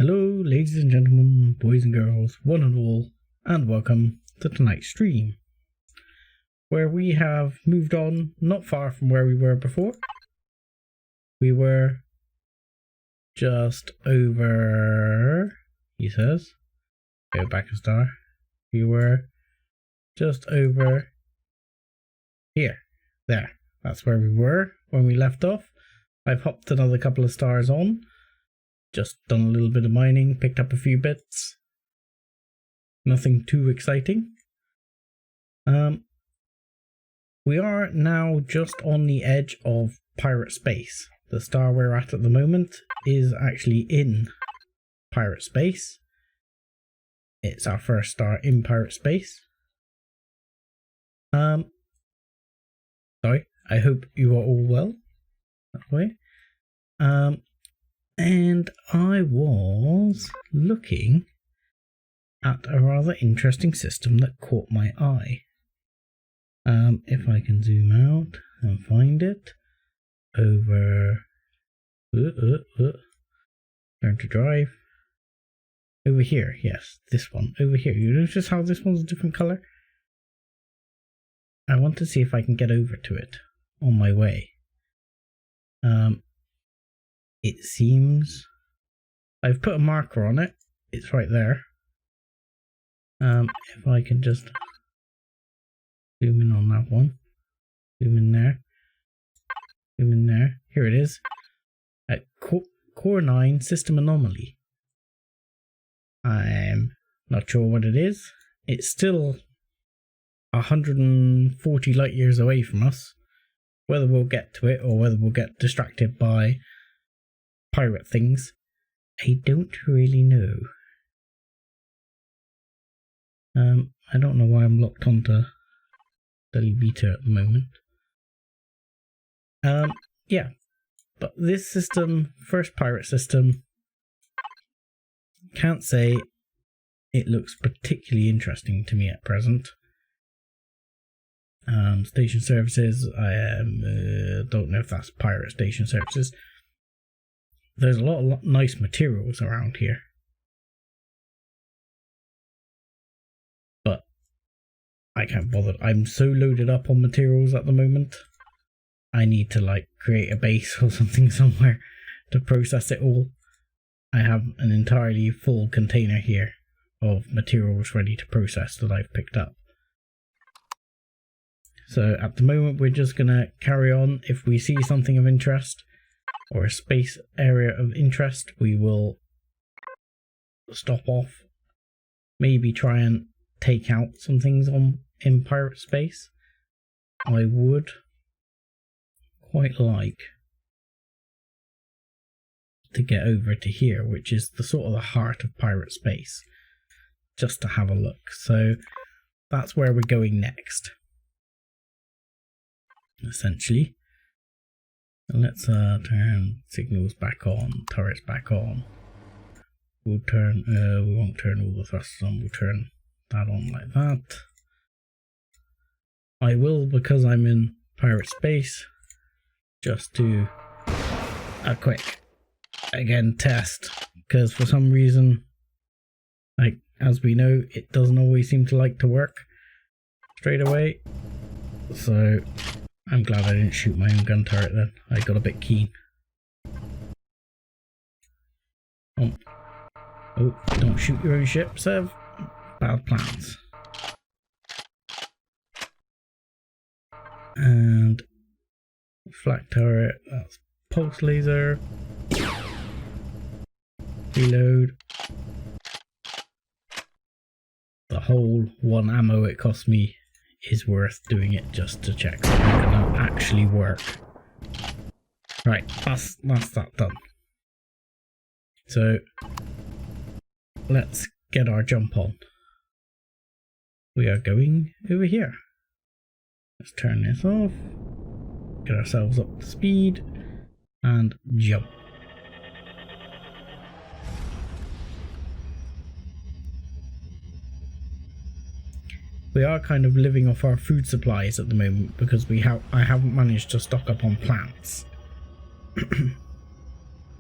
Hello, ladies and gentlemen, boys and girls, one and all, and welcome to tonight's stream, where we have moved on not far from where we were before. We were just over, he says, go back a star, we were just over here, there, that's where we were when we left off. I've hopped another couple of stars on. Just done a little bit of mining, picked up a few bits. Nothing too exciting. We are now just on the edge of pirate space. The star we're at the moment is actually in pirate space. It's our first star in pirate space. Sorry, I hope you are all well that way. And I was looking at a rather interesting system that caught my eye. If I can zoom out and find it, over, turn to drive, over here, yes, this one, over here. You notice how this one's a different colour? I want to see if I can get over to it on my way. It seems I've put a marker on it. It's right there. If I can just zoom in on that one, zoom in there, zoom in there. Here it is. At Core 9 System Anomaly. I'm not sure what it is. It's still 140 light years away from us. Whether we'll get to it or whether we'll get distracted by pirate things, I don't really know. I don't know why I'm locked onto the beta at the moment. Yeah, but this system, first pirate system, can't say it looks particularly interesting to me at present. Station services, I don't know if that's pirate station services. There's a lot of nice materials around here. But I can't bother. I'm so loaded up on materials at the moment. I need to create a base or something somewhere to process it all. I have an entirely full container here of materials ready to process that I've picked up. So at the moment we're just going to carry on. If we see something of interest, or a space area of interest, we will stop off, maybe try and take out some things in pirate space. I would quite like to get over to here, which is the sort of the heart of pirate space, just to have a look. So that's where we're going next, essentially. Let's turn signals back on, turrets back on. We'll turn, we won't turn all the thrusters on, we'll turn that on like that. I will, because I'm in pirate space, just do a quick, again, test, because for some reason, as we know, it doesn't always seem to like to work straight away. So I'm glad I didn't shoot my own gun turret then. I got a bit keen. Oh, don't shoot your own ship, Sev. Bad plans. And flak turret, that's pulse laser. Reload. The whole 1 ammo it cost me is worth doing it just to check that it's gonna actually work. Right, that's that done. So let's get our jump on. We are going over here. Let's turn this off, get ourselves up to speed, and jump. We are kind of living off our food supplies at the moment because I haven't managed to stock up on plants.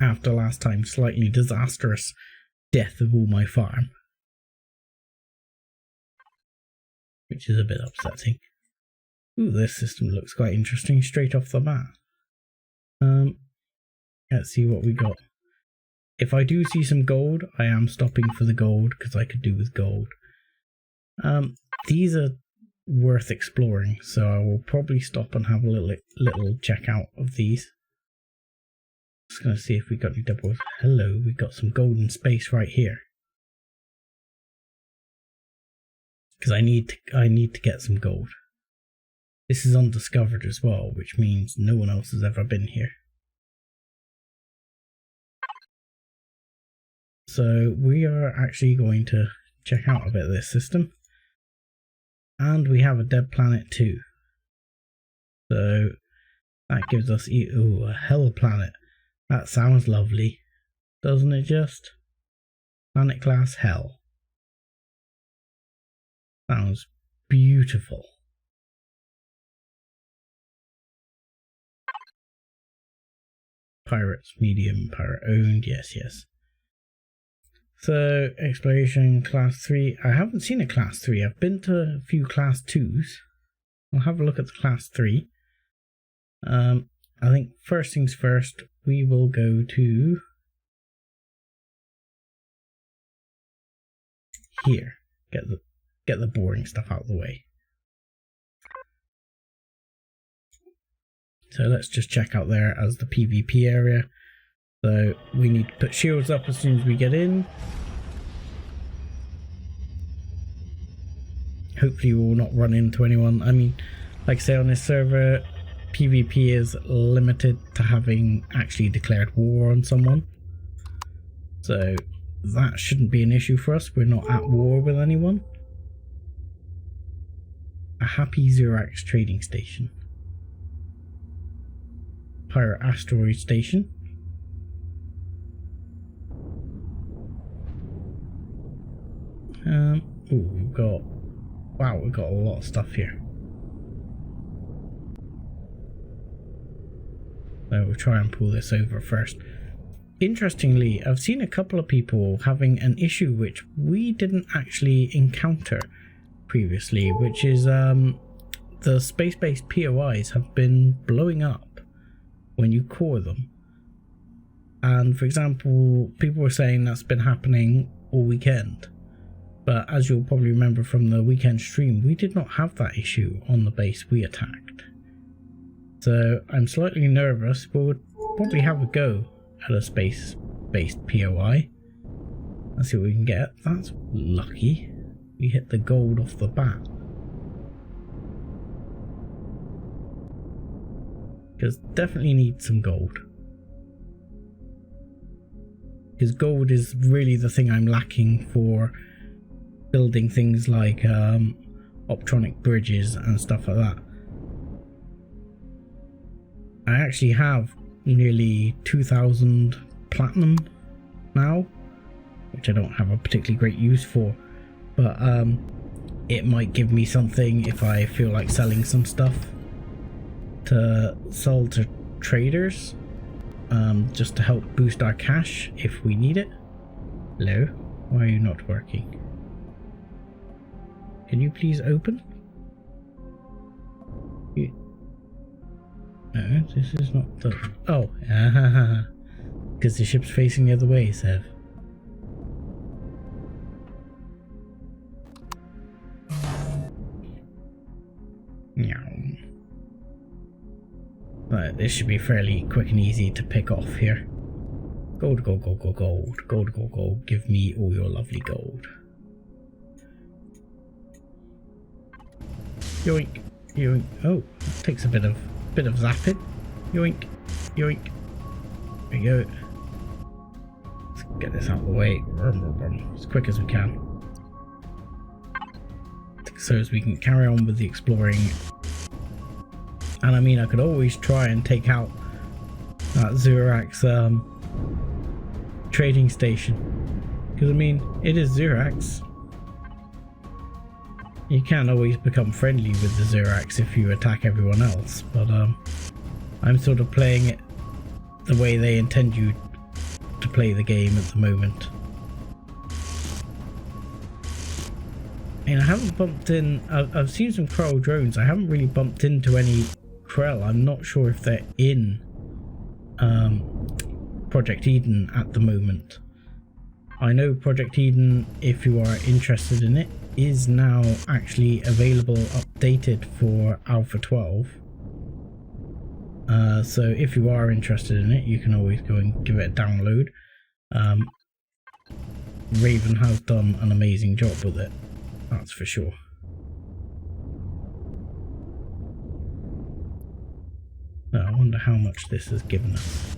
After last time's slightly disastrous death of all my farm, which is a bit upsetting. Ooh, this system looks quite interesting straight off the bat. Let's see what we got. If I do see some gold, I am stopping for the gold because I could do with gold. These are worth exploring, so I will probably stop and have a little check out of these. Just gonna see if we got any doubles. Hello, we got some golden space right here. Because I need to get some gold. This is undiscovered as well, which means no one else has ever been here. So we are actually going to check out a bit of this system. And we have a dead planet too. So that gives us a hell planet. That sounds lovely, doesn't it just? Planet class hell. Sounds beautiful. Pirates, medium, pirate owned, yes. So, exploration class 3. I haven't seen a class 3. I've been to a few class 2s. I'll have a look at the class 3. I think first things first, we will go to here. Get the boring stuff out of the way. So let's just check out there as the PvP area. So we need to put shields up as soon as we get in. Hopefully we will not run into anyone. I mean, like I say, on this server, PvP is limited to having actually declared war on someone. So that shouldn't be an issue for us. We're not at war with anyone. A happy Xerax trading station. Pirate asteroid station. We've got a lot of stuff here. So we'll try and pull this over first. Interestingly, I've seen a couple of people having an issue which we didn't actually encounter previously, which is the space-based POIs have been blowing up when you core them. And for example, people were saying that's been happening all weekend. But as you'll probably remember from the weekend stream, we did not have that issue on the base we attacked. So I'm slightly nervous, but we'll probably have a go at a space-based POI. Let's see what we can get. That's lucky. We hit the gold off the bat. Because definitely need some gold. Because gold is really the thing I'm lacking for building things like optronic bridges and stuff like that. I actually have nearly 2,000 platinum now, which I don't have a particularly great use for, but it might give me something if I feel like selling some stuff to sell to traders, just to help boost our cash if we need it. Hello? Why are you not working? Can you please open? No, this is not the... Oh, because the ship's facing the other way, Sev. Right, this should be fairly quick and easy to pick off here. Gold, gold, gold, gold, gold, gold, gold, gold. Give me all your lovely gold. Yoink, yoink. Oh, that takes a bit of zapping. Yoink, yoink. There we go. Let's get this out of the way as quick as we can, so as we can carry on with the exploring. And I mean, I could always try and take out that Xerax trading station, because I mean, it is Xerax. You can't always become friendly with the Xerax if you attack everyone else, but I'm sort of playing it the way they intend you to play the game at the moment. And I haven't bumped in, I've seen some Krell drones. I haven't really bumped into any Krell. I'm not sure if they're in Project Eden at the moment. I know Project Eden, if you are interested in it, is now actually available, updated for Alpha 12. So if you are interested in it, you can always go and give it a download. Raven has done an amazing job with it, that's for sure. So I wonder how much this has given us.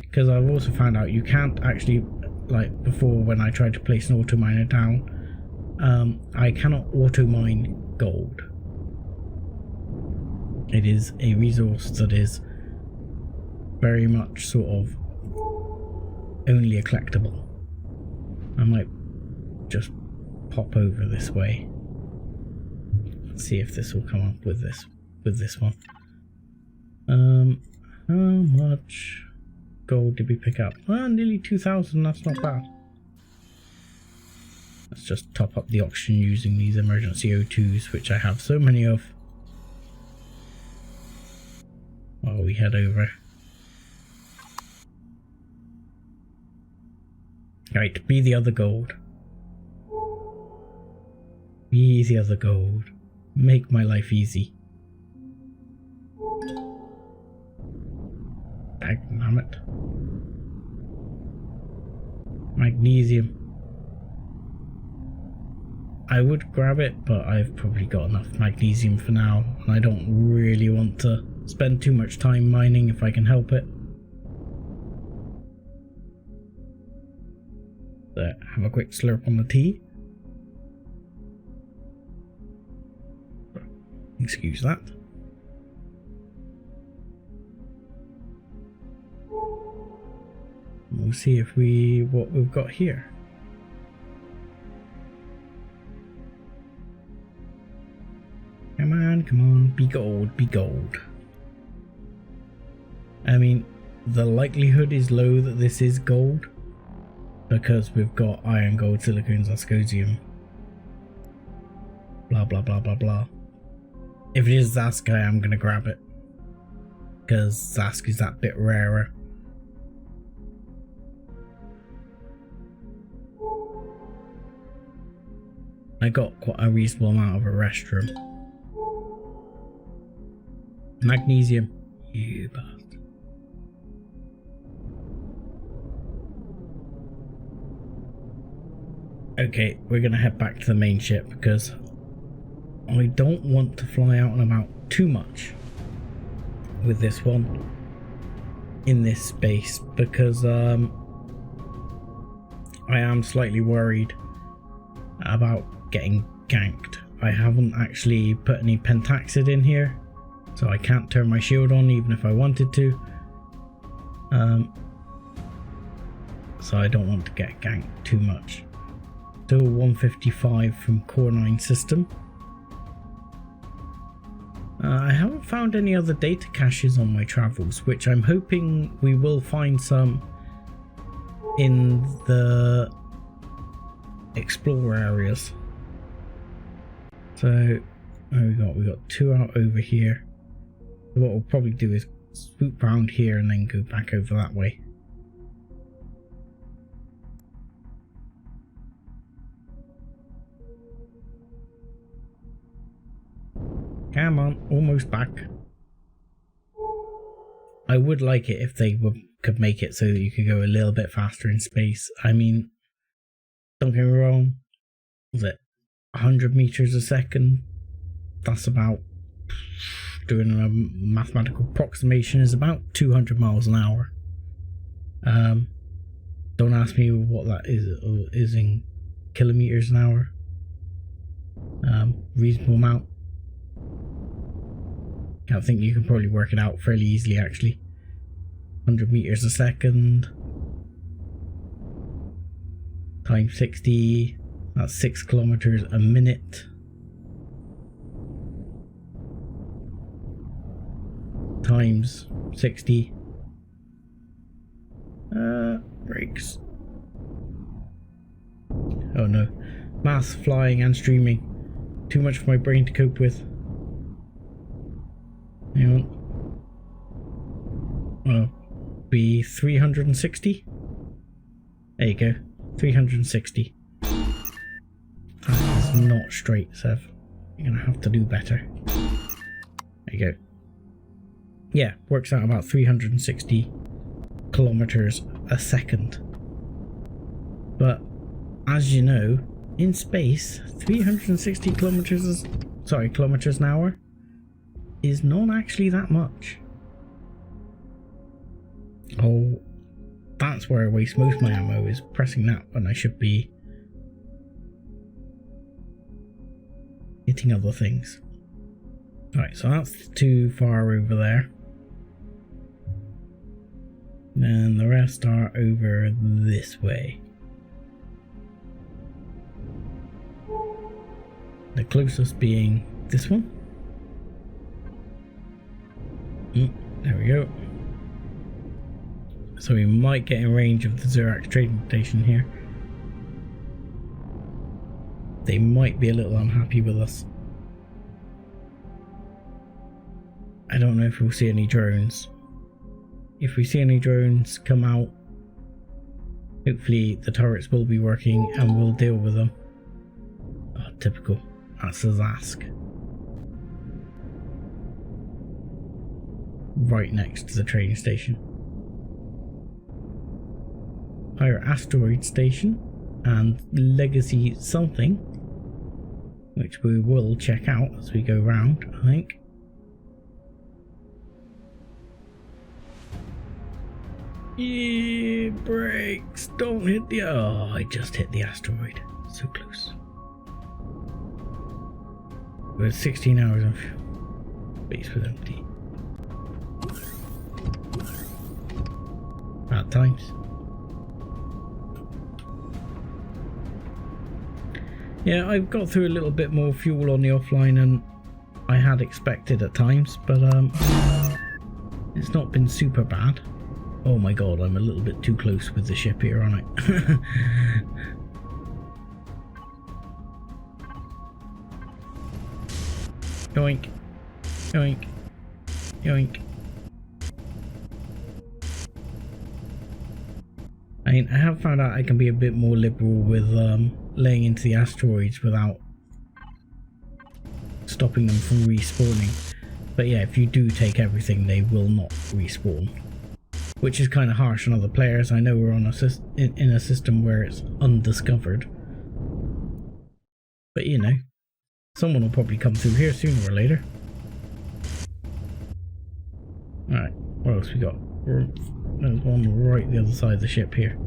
Because I've also found out you can't actually, like before when I tried to place an auto miner down, I cannot auto mine gold. It is a resource that is very much sort of only a collectible. I might just pop over this way. Let's see if this will come up with this one. How much gold did we pick up? Well, nearly 2,000, that's not bad. Let's just top up the oxygen using these emergency O2s, which I have so many of. While we head over. Right, be the other gold. Be the other gold. Make my life easy. Damn it. Magnesium. I would grab it, but I've probably got enough magnesium for now, and I don't really want to spend too much time mining if I can help it. So, have a quick slurp on the tea. Excuse that. We'll see if what we've got here. Come on, be gold, be gold. I mean, the likelihood is low that this is gold because we've got iron, gold, silicones, ascosium. Blah, blah, blah, blah, blah. If it is Zask, I am going to grab it because Zask is that bit rarer. I got quite a reasonable amount of a restroom. Magnesium. You bastard. Okay, we're gonna head back to the main ship because I don't want to fly out and about too much with this one in this space because I am slightly worried about getting ganked. I haven't actually put any pentaxid in here, so I can't turn my shield on even if I wanted to. So I don't want to get ganked too much. Still 155 from Core 9 system. I haven't found any other data caches on my travels, which I'm hoping we will find some in the Explorer areas. So we got two out over here. What we'll probably do is swoop round here and then go back over that way. Come on, almost back. I would like it if they could make it so that you could go a little bit faster in space. I mean, don't get me wrong, was it 100 meters a second? That's about, doing a mathematical approximation, is about 200 miles an hour. Don't ask me what that is in kilometers an hour. Reasonable amount. I think you can probably work it out fairly easily actually. 100 meters a second times 60, that's 6 kilometers a minute. Times 60. Brakes. no. Mass, flying and streaming. Too much for my brain to cope with. Hang on. Well, be 360? There you go. 360. That is not straight, Sev. You're gonna have to do better. There you go. Yeah, works out about 360 kilometers a second. But as you know, in space, 360 kilometers an hour is not actually that much. Oh, that's where I waste most of my ammo, is pressing that when I should be hitting other things. Alright, so that's too far over there. And the rest are over this way. The closest being this one. There we go. So we might get in range of the Zirax trading station here. They might be a little unhappy with us. I don't know if we'll see any drones. If we see any drones come out, hopefully the turrets will be working and we'll deal with them. Oh, typical. That's a Zask. Right next to the trading station. Pirate asteroid station and legacy something, which we will check out as we go round, I think. Yeah, brakes, don't hit the... Oh, I just hit the asteroid. So close. It was 16 hours of base was empty. Bad times. Yeah, I've got through a little bit more fuel on the offline than I had expected at times, but it's not been super bad. Oh my god, I'm a little bit too close with the ship here, aren't I? Yoink. Yoink. Yoink. I mean, I have found out I can be a bit more liberal with laying into the asteroids without stopping them from respawning. But yeah, if you do take everything, they will not respawn. Which is kind of harsh on other players. I know we're on in a system where it's undiscovered. But you know, someone will probably come through here sooner or later. Alright, what else we got? There's one right the other side of the ship here.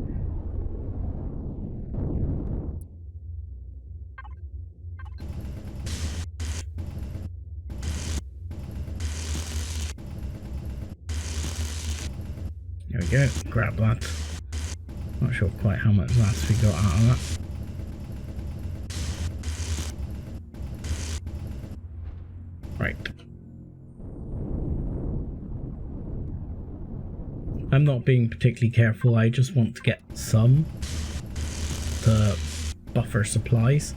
There we go, grab that. Not sure quite how much last we got out of that. Right. I'm not being particularly careful, I just want to get some to buffer supplies.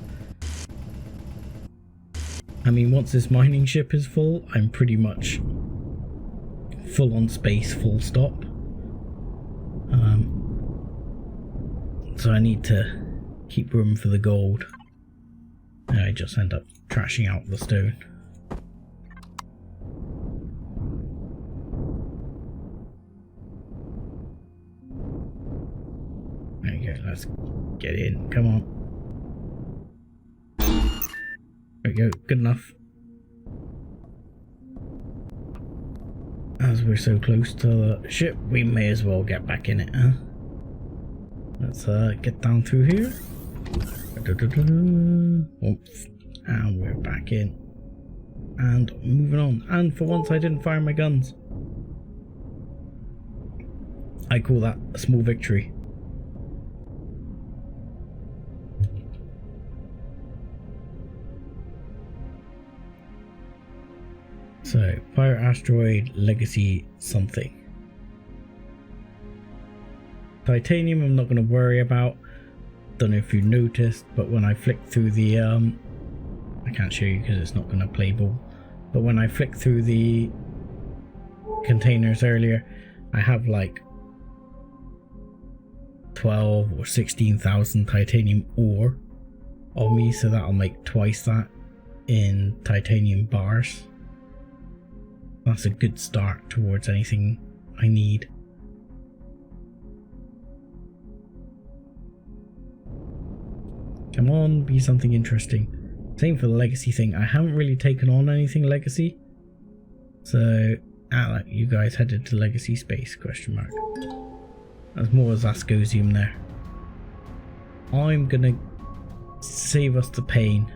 I mean, once this mining ship is full, I'm pretty much full on space, full stop. So I need to keep room for the gold. And I just end up trashing out the stone. There you go, let's get in, come on. There we go, good enough. As we're so close to the ship, we may as well get back in it, huh? Let's get down through here. Oops. And we're back in. And moving on. And for once I didn't fire my guns. I call that a small victory. So, Pirate Asteroid, Legacy, something. Titanium I'm not going to worry about. don't know if you noticed, but when I flick through the I can't show you because it's not going to play ball, but when I flick through the containers earlier, I have like 12 or 16,000 titanium ore on me, so that'll make twice that in titanium bars. That's a good start towards anything I need. Come on, be something interesting. Same for the legacy thing. I haven't really taken on anything legacy, so you guys headed to legacy space, question mark. There's more Zascosium there. I'm gonna save us the pain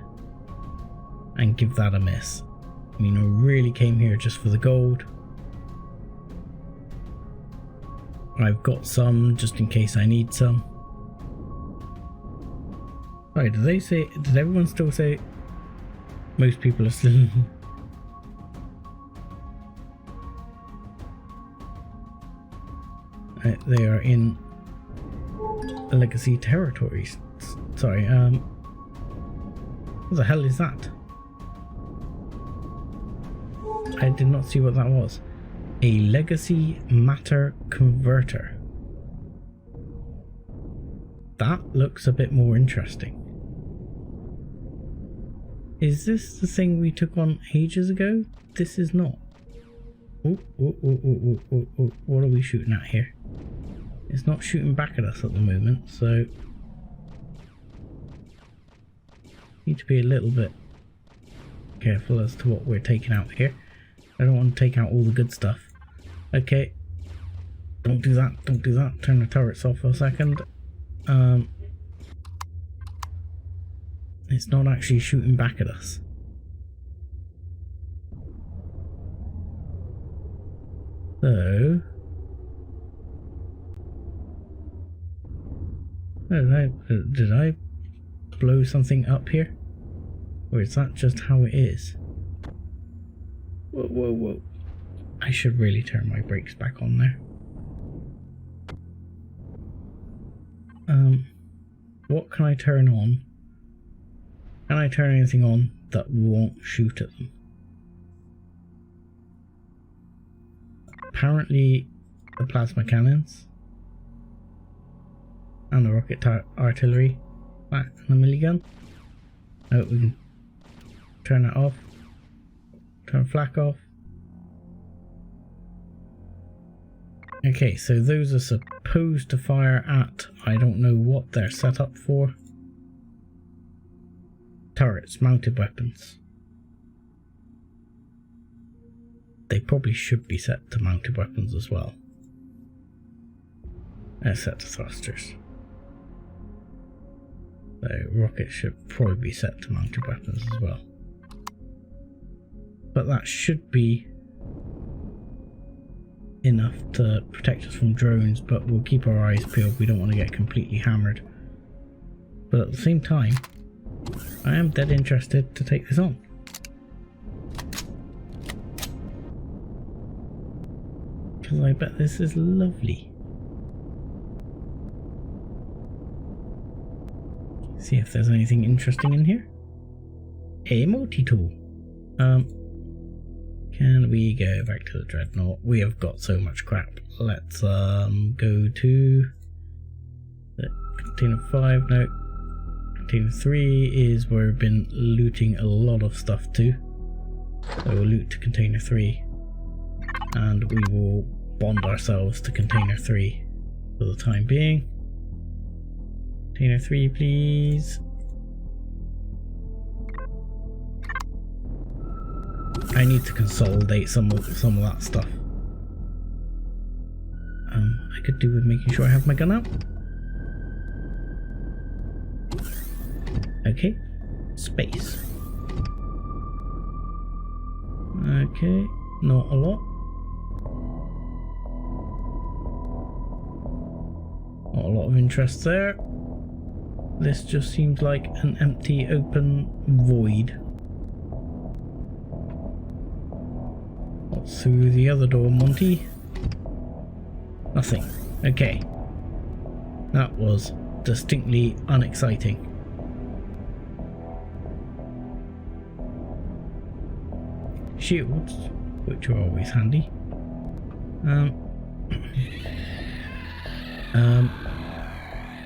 and give that a miss. I mean, I really came here just for the gold. I've got some just in case I need some. Sorry, did everyone still say? Most people are still they are in legacy territories. Sorry, what the hell is that? I did not see what that was. A legacy matter converter. That looks a bit more interesting. Is this the thing we took on ages ago? This is not. Oh, what are we shooting at here? It's not shooting back at us at the moment, so need to be a little bit careful as to what we're taking out here. I don't want to take out all the good stuff. Okay, don't do that, don't do that. Turn the turrets off for a second. It's not actually shooting back at us. So did I blow something up here? Or is that just how it is? Whoa. I should really turn my brakes back on there. What can I turn on? Can I turn anything on that won't shoot at them? Apparently the plasma cannons and the rocket artillery and the milligun. Oh, we can turn it off. Turn flak off. Okay, so those are supposed to fire at, I don't know what they're set up for. Turrets, mounted weapons. They probably should be set to mounted weapons as well. They're set to thrusters. So rockets should probably be set to mounted weapons as well. But that should be enough to protect us from drones, but we'll keep our eyes peeled. We don't want to get completely hammered. But at the same time, I am dead interested to take this on. Because I bet this is lovely. See if there's anything interesting in here. A multi-tool. Can we go back to the Dreadnought? We have got so much crap. Let's go to container 5. No, container 3 is where we've been looting a lot of stuff to. So we'll loot to container 3, and we will bond ourselves to container 3 for the time being. Container 3, please. I need to consolidate some of that stuff. I could do with making sure I have my gun out. Okay, space. Okay, not a lot. Not a lot of interest there. This just seems like an empty open void. What's through the other door, Monty? Nothing. Okay. That was distinctly unexciting. Shields, which are always handy.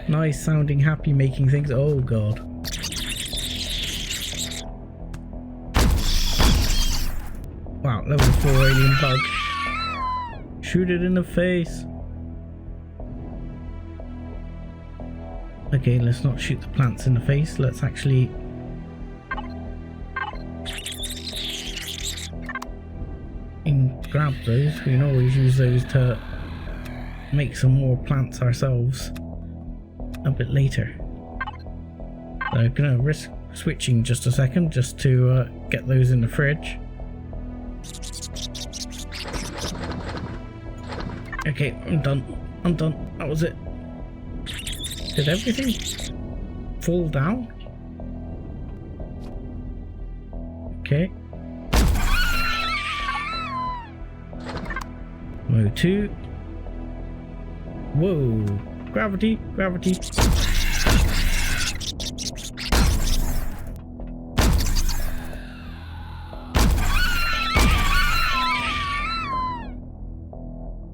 Nice sounding, happy making things. Oh god. Wow, level 4 alien bug. Shoot it in the face. Okay, let's not shoot the plants in the face. Let's actually grab those. We can always use those to make some more plants ourselves a bit later. So I'm gonna risk switching just a second just to get those in the fridge. Okay, I'm done. I'm done. That was it. Did everything fall down? Okay. Mode 2. Whoa. Gravity, gravity.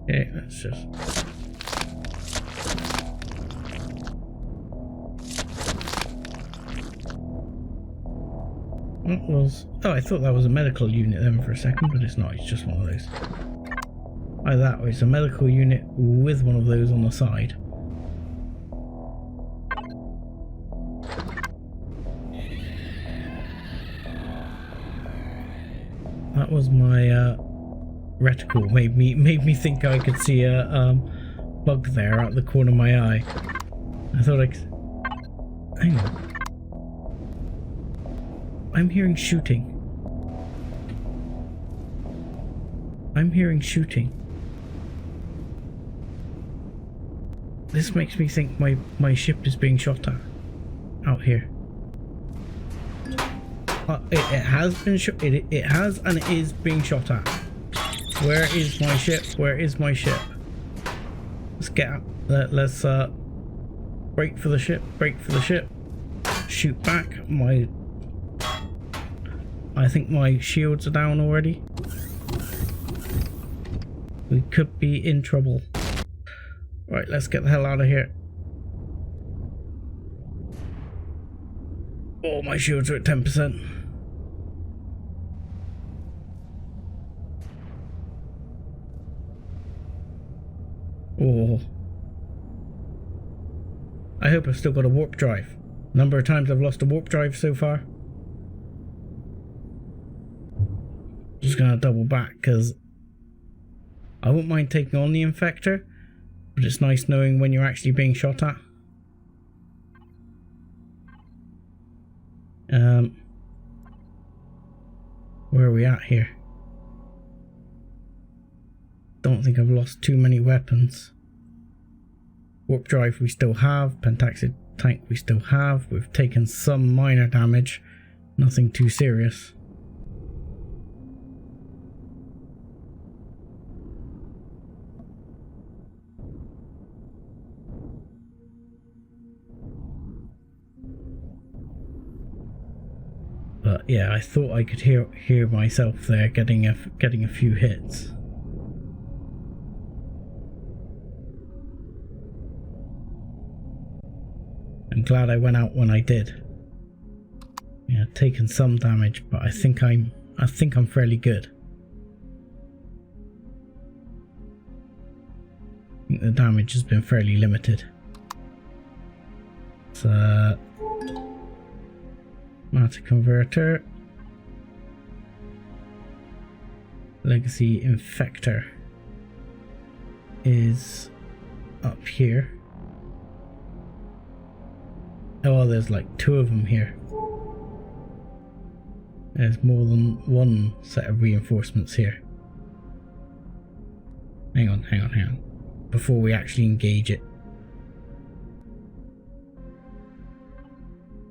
Okay, let's just... What was... Oh, I thought that was a medical unit then for a second, but it's not, it's just one of those. Either that or it's a medical unit with one of those on the side. That was my reticle. Made me think I could see a bug there out the corner of my eye. I thought I could... Hang on. I'm hearing shooting. I'm hearing shooting. This makes me think my ship is being shot at out here. It has been shot. It has and it is being shot at. Where is my ship? Where is my ship? Let's get out. Let's break for the ship. Break for the ship. Shoot back. I think my shields are down already. We could be in trouble. Right, let's get the hell out of here. Oh, my shields are at 10%. Oh. I hope I've still got a warp drive. Number of times I've lost a warp drive so far. Just gonna double back because I wouldn't mind taking on the infector, but it's nice knowing when you're actually being shot at. Where are we at here? Don't think I've lost too many weapons. Warp drive we still have, pentaxid tank we still have. We've taken some minor damage, nothing too serious. But yeah, I thought I could hear myself there getting a few hits. I'm glad I went out when I did. Yeah, taken some damage, but I think I'm fairly good. I think the damage has been fairly limited. So matter converter, legacy infector is up here. Oh, there's like two of them here. There's more than one set of reinforcements here. Hang on. Before we actually engage it,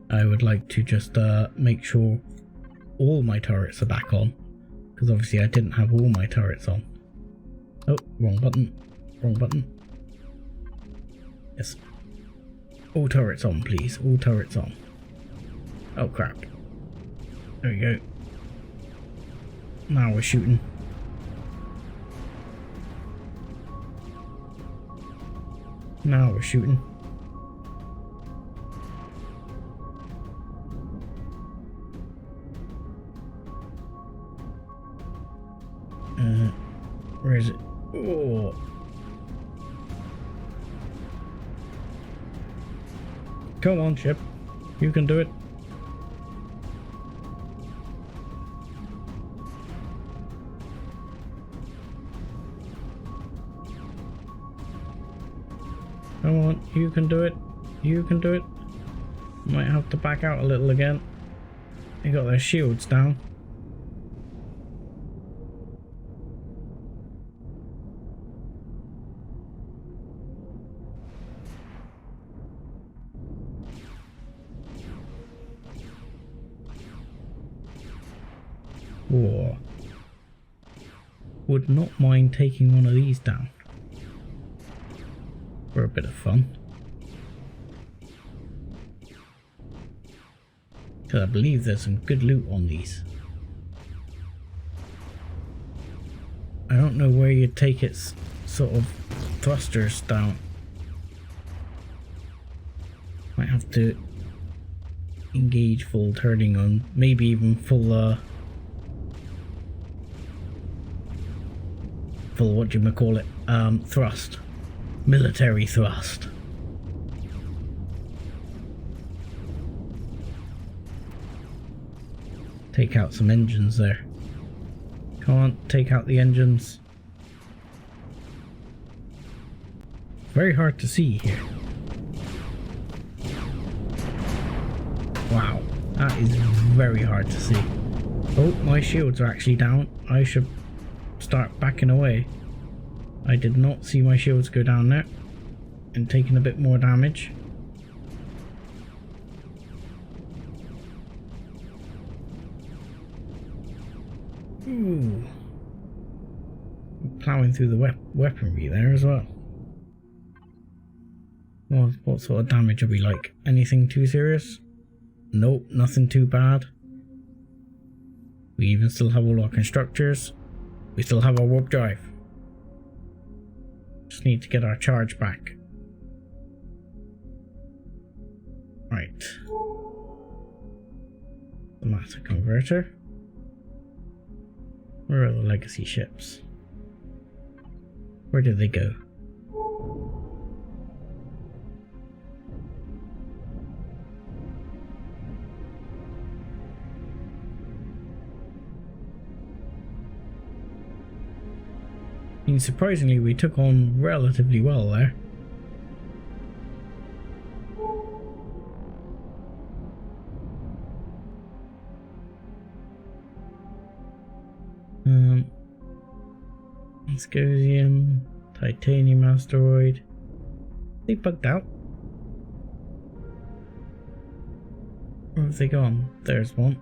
I would like to just make sure all my turrets are back on, because obviously I didn't have all my turrets on. Oh, wrong button. Yes. All turrets on, please. All turrets on. Oh crap. There we go. Now we're shooting. Now we're shooting. Where is it? Oh. Come on, ship. You can do it. Come on, you can do it. You can do it. Might have to back out a little again. They got their shields down. Whoa. Would not mind taking one of these down. For a bit of fun. Because I believe there's some good loot on these. I don't know where you'd take its sort of thrusters down. Might have to engage full turning on, maybe even full what do you call it? Thrust. Military thrust. Take out some engines there. Can't take out the engines. Very hard to see here. Wow, that is very hard to see. Oh, my shields are actually down. I should start backing away. I did not see my shields go down there and taking a bit more damage. Ooh. Plowing through the weaponry there as well. What sort of damage are we like? Anything too serious? Nope, nothing too bad. We even still have all our constructors. We still have our warp drive. Just need to get our charge back. Right. The matter converter. Where are the legacy ships? Where did they go? I mean, surprisingly, we took on relatively well there. Viscosium, titanium asteroid. They bugged out. Where have they gone? There's one.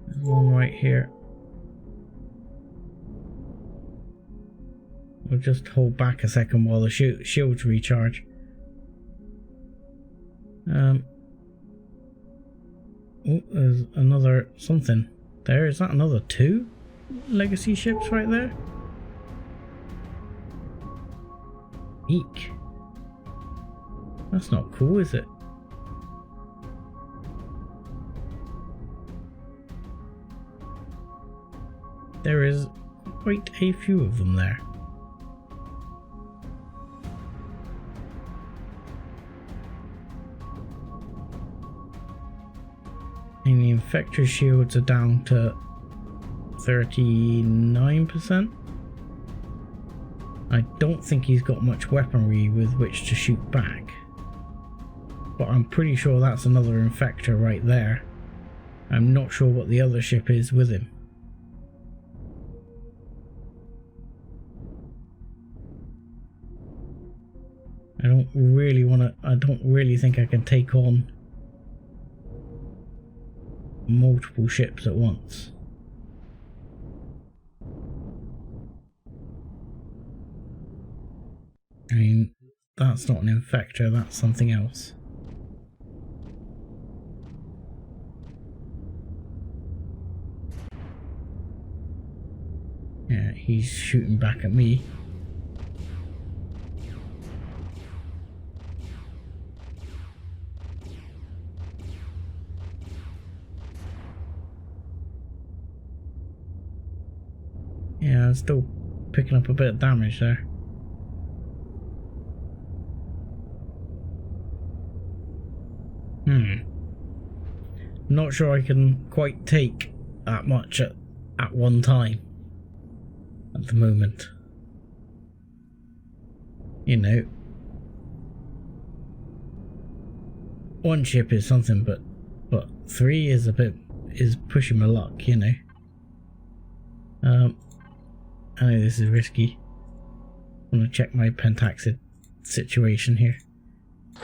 There's one right here. We'll just hold back a second while the shields recharge. Oh, there's another something there. Is that another 2 legacy ships right there? Eek. That's not cool, is it? There is quite a few of them there. And the infector shields are down to 39%. I don't think he's got much weaponry with which to shoot back. But I'm pretty sure that's another infector right there. I'm not sure what the other ship is with him. I don't really think I can take on multiple ships at once. I mean, That's not an infector, that's something else. Yeah, he's shooting back at me. Yeah, I'm still picking up a bit of damage there. Not sure I can quite take that much at one time at the moment. You know, one ship is something, but 3 is pushing my luck, you know. I know this is risky. I'm gonna check my pentaxid situation here.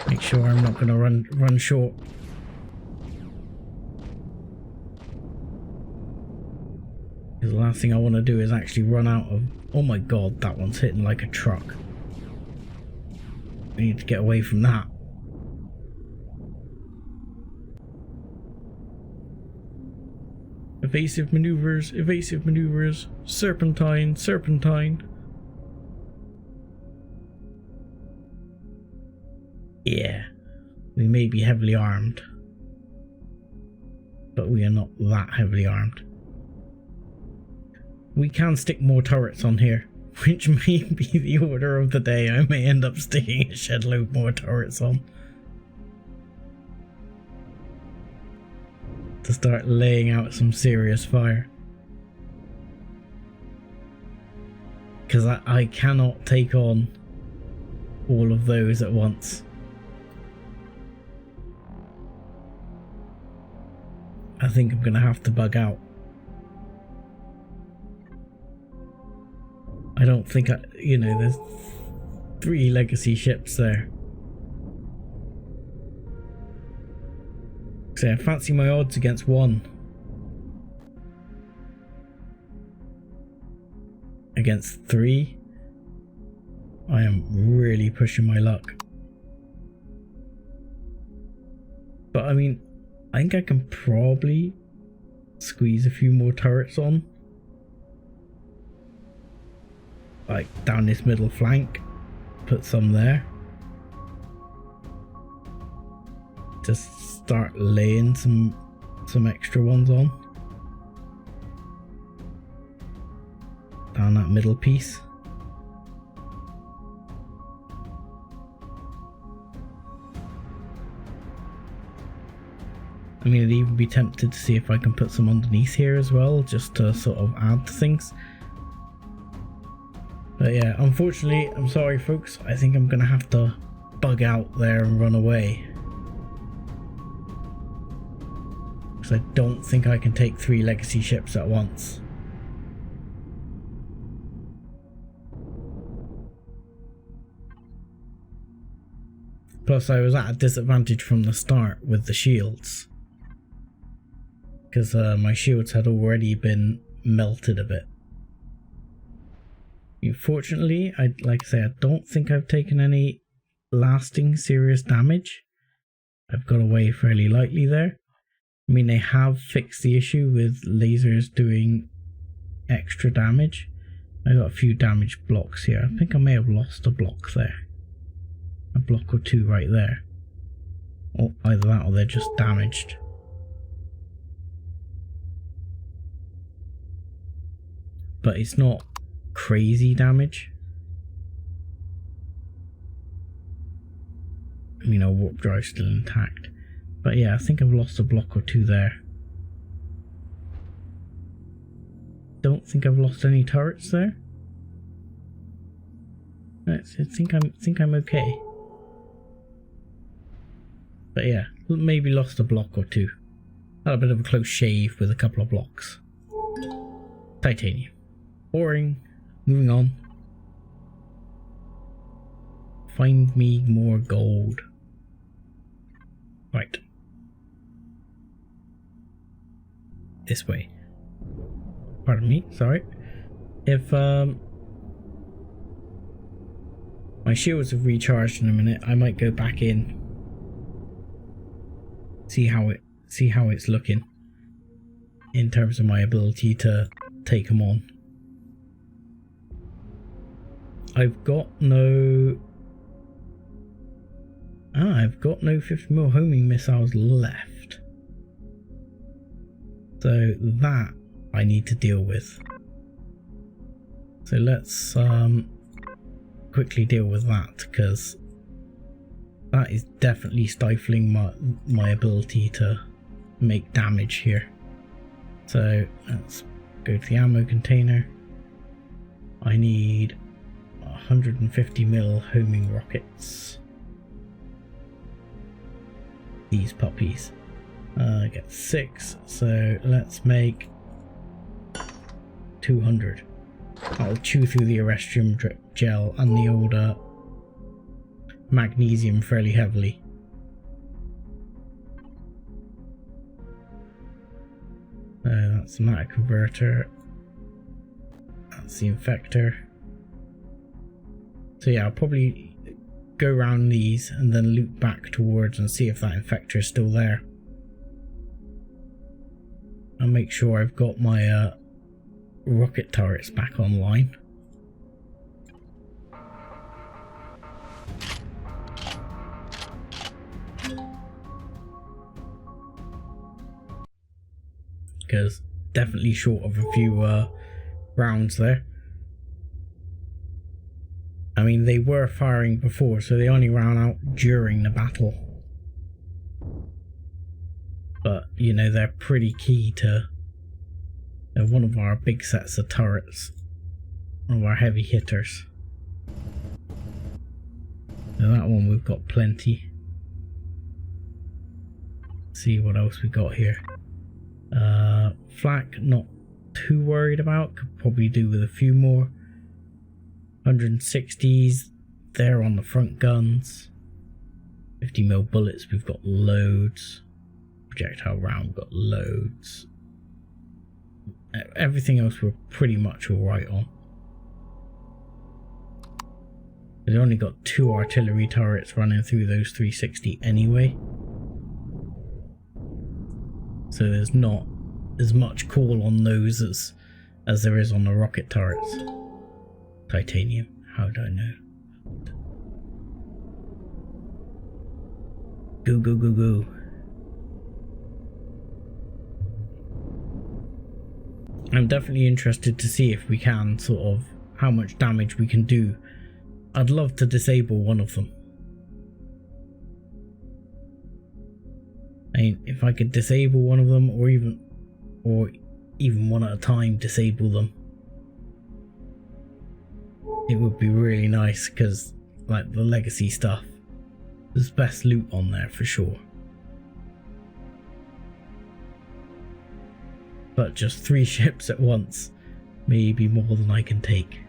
Make sure I'm not gonna run short. Because the last thing I want to do is actually run out of... Oh my god, that one's hitting like a truck. I need to get away from that. Evasive maneuvers, serpentine. Yeah, we may be heavily armed, but we are not that heavily armed. We can stick more turrets on here, which may be the order of the day. I may end up sticking a shed load more turrets on to start laying out some serious fire. Because I cannot take on all of those at once. I think I'm going to have to bug out. I don't think you know, there's 3 legacy ships there. So I fancy my odds against 1. Against 3, I am really pushing my luck. But I mean, I think I can probably squeeze a few more turrets on. Like down this middle flank, put some there. Just start laying some extra ones on. Down that middle piece. I mean, I'd even be tempted to see if I can put some underneath here as well, just to sort of add to things. But yeah, unfortunately, I'm sorry folks, I think I'm gonna have to bug out there and run away. Because I don't think I can take 3 legacy ships at once. Plus I was at a disadvantage from the start with the shields. Because my shields had already been melted a bit. Fortunately, like I say, I don't think I've taken any lasting serious damage. I've got away fairly lightly there. I mean, they have fixed the issue with lasers doing extra damage. I got a few damaged blocks here. I think I may have lost a block there. A block or 2 right there. Or either that or they're just damaged. But it's not crazy damage. I mean, our warp drive's still intact. But yeah, I think I've lost a block or 2 there. Don't think I've lost any turrets there. I think I'm okay. But yeah, maybe lost a block or 2. Had a bit of a close shave with a couple of blocks. Titanium. Boring. Moving on. Find me more gold. Right. This way. Pardon me, sorry. If My shields have recharged in a minute. I might go back in, see how it's looking in terms of my ability to take them on. I've got no 50mm homing missiles left, so that I need to deal with. So let's quickly deal with that, because that is definitely stifling my ability to make damage here. So let's go to the ammo container. I need 150mm homing rockets. These puppies. I get 6, so let's make 200. I'll chew through the Arrestrium gel and the older magnesium fairly heavily. That's the matter converter. That's the infector. So yeah, I'll probably go around these and then loop back towards and see if that infector is still there. I'll make sure I've got my rocket turrets back online. Because definitely short of a few rounds there. I mean, they were firing before, so they only ran out during the battle. But, you know, they're pretty key to one of our big sets of turrets. One of our heavy hitters. Now that one we've got plenty. Let's see what else we got here. Flak, not too worried about. Could probably do with a few more. 160s, they're on the front guns. 50mm bullets, we've got loads. Projectile round, we've got loads. Everything else we're pretty much alright on. We've only got 2 artillery turrets running through those 360 anyway. So there's not as much call on those as there is on the rocket turrets. Titanium, how do I know? Go, go, go, go. I'm definitely interested to see if we can sort of, how much damage we can do. I'd love to disable one of them. I mean, if I could disable one of them, or even one at a time disable them, it would be really nice, because like the legacy stuff, there's best loot on there for sure. But just 3 ships at once may be more than I can take.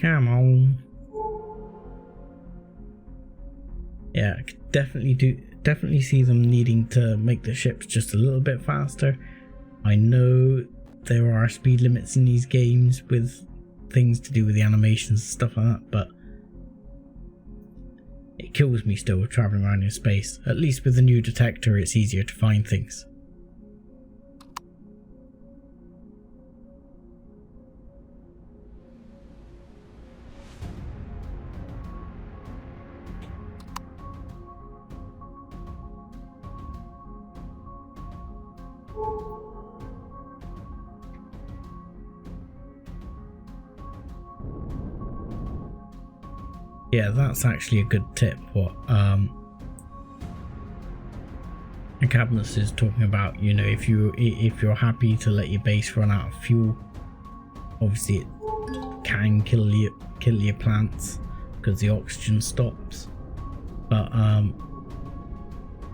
Come on. Yeah, I could definitely see them needing to make the ships just a little bit faster. I know there are speed limits in these games with things to do with the animations and stuff like that, but it kills me still traveling around in space. At least with the new detector, it's easier to find things. Yeah, that's actually a good tip. What Cadmus is talking about, you know, if you're happy to let your base run out of fuel, obviously it can kill your plants because the oxygen stops. But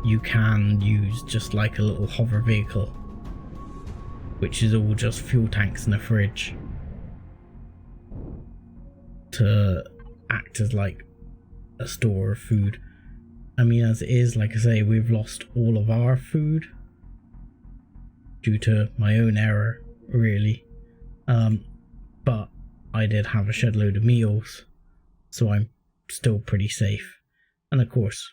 you can use just like a little hover vehicle, which is all just fuel tanks and a fridge, to act as like a store of food. I mean, as it is, like I say, we've lost all of our food due to my own error, really. But I did have a shed load of meals, so I'm still pretty safe. And of course,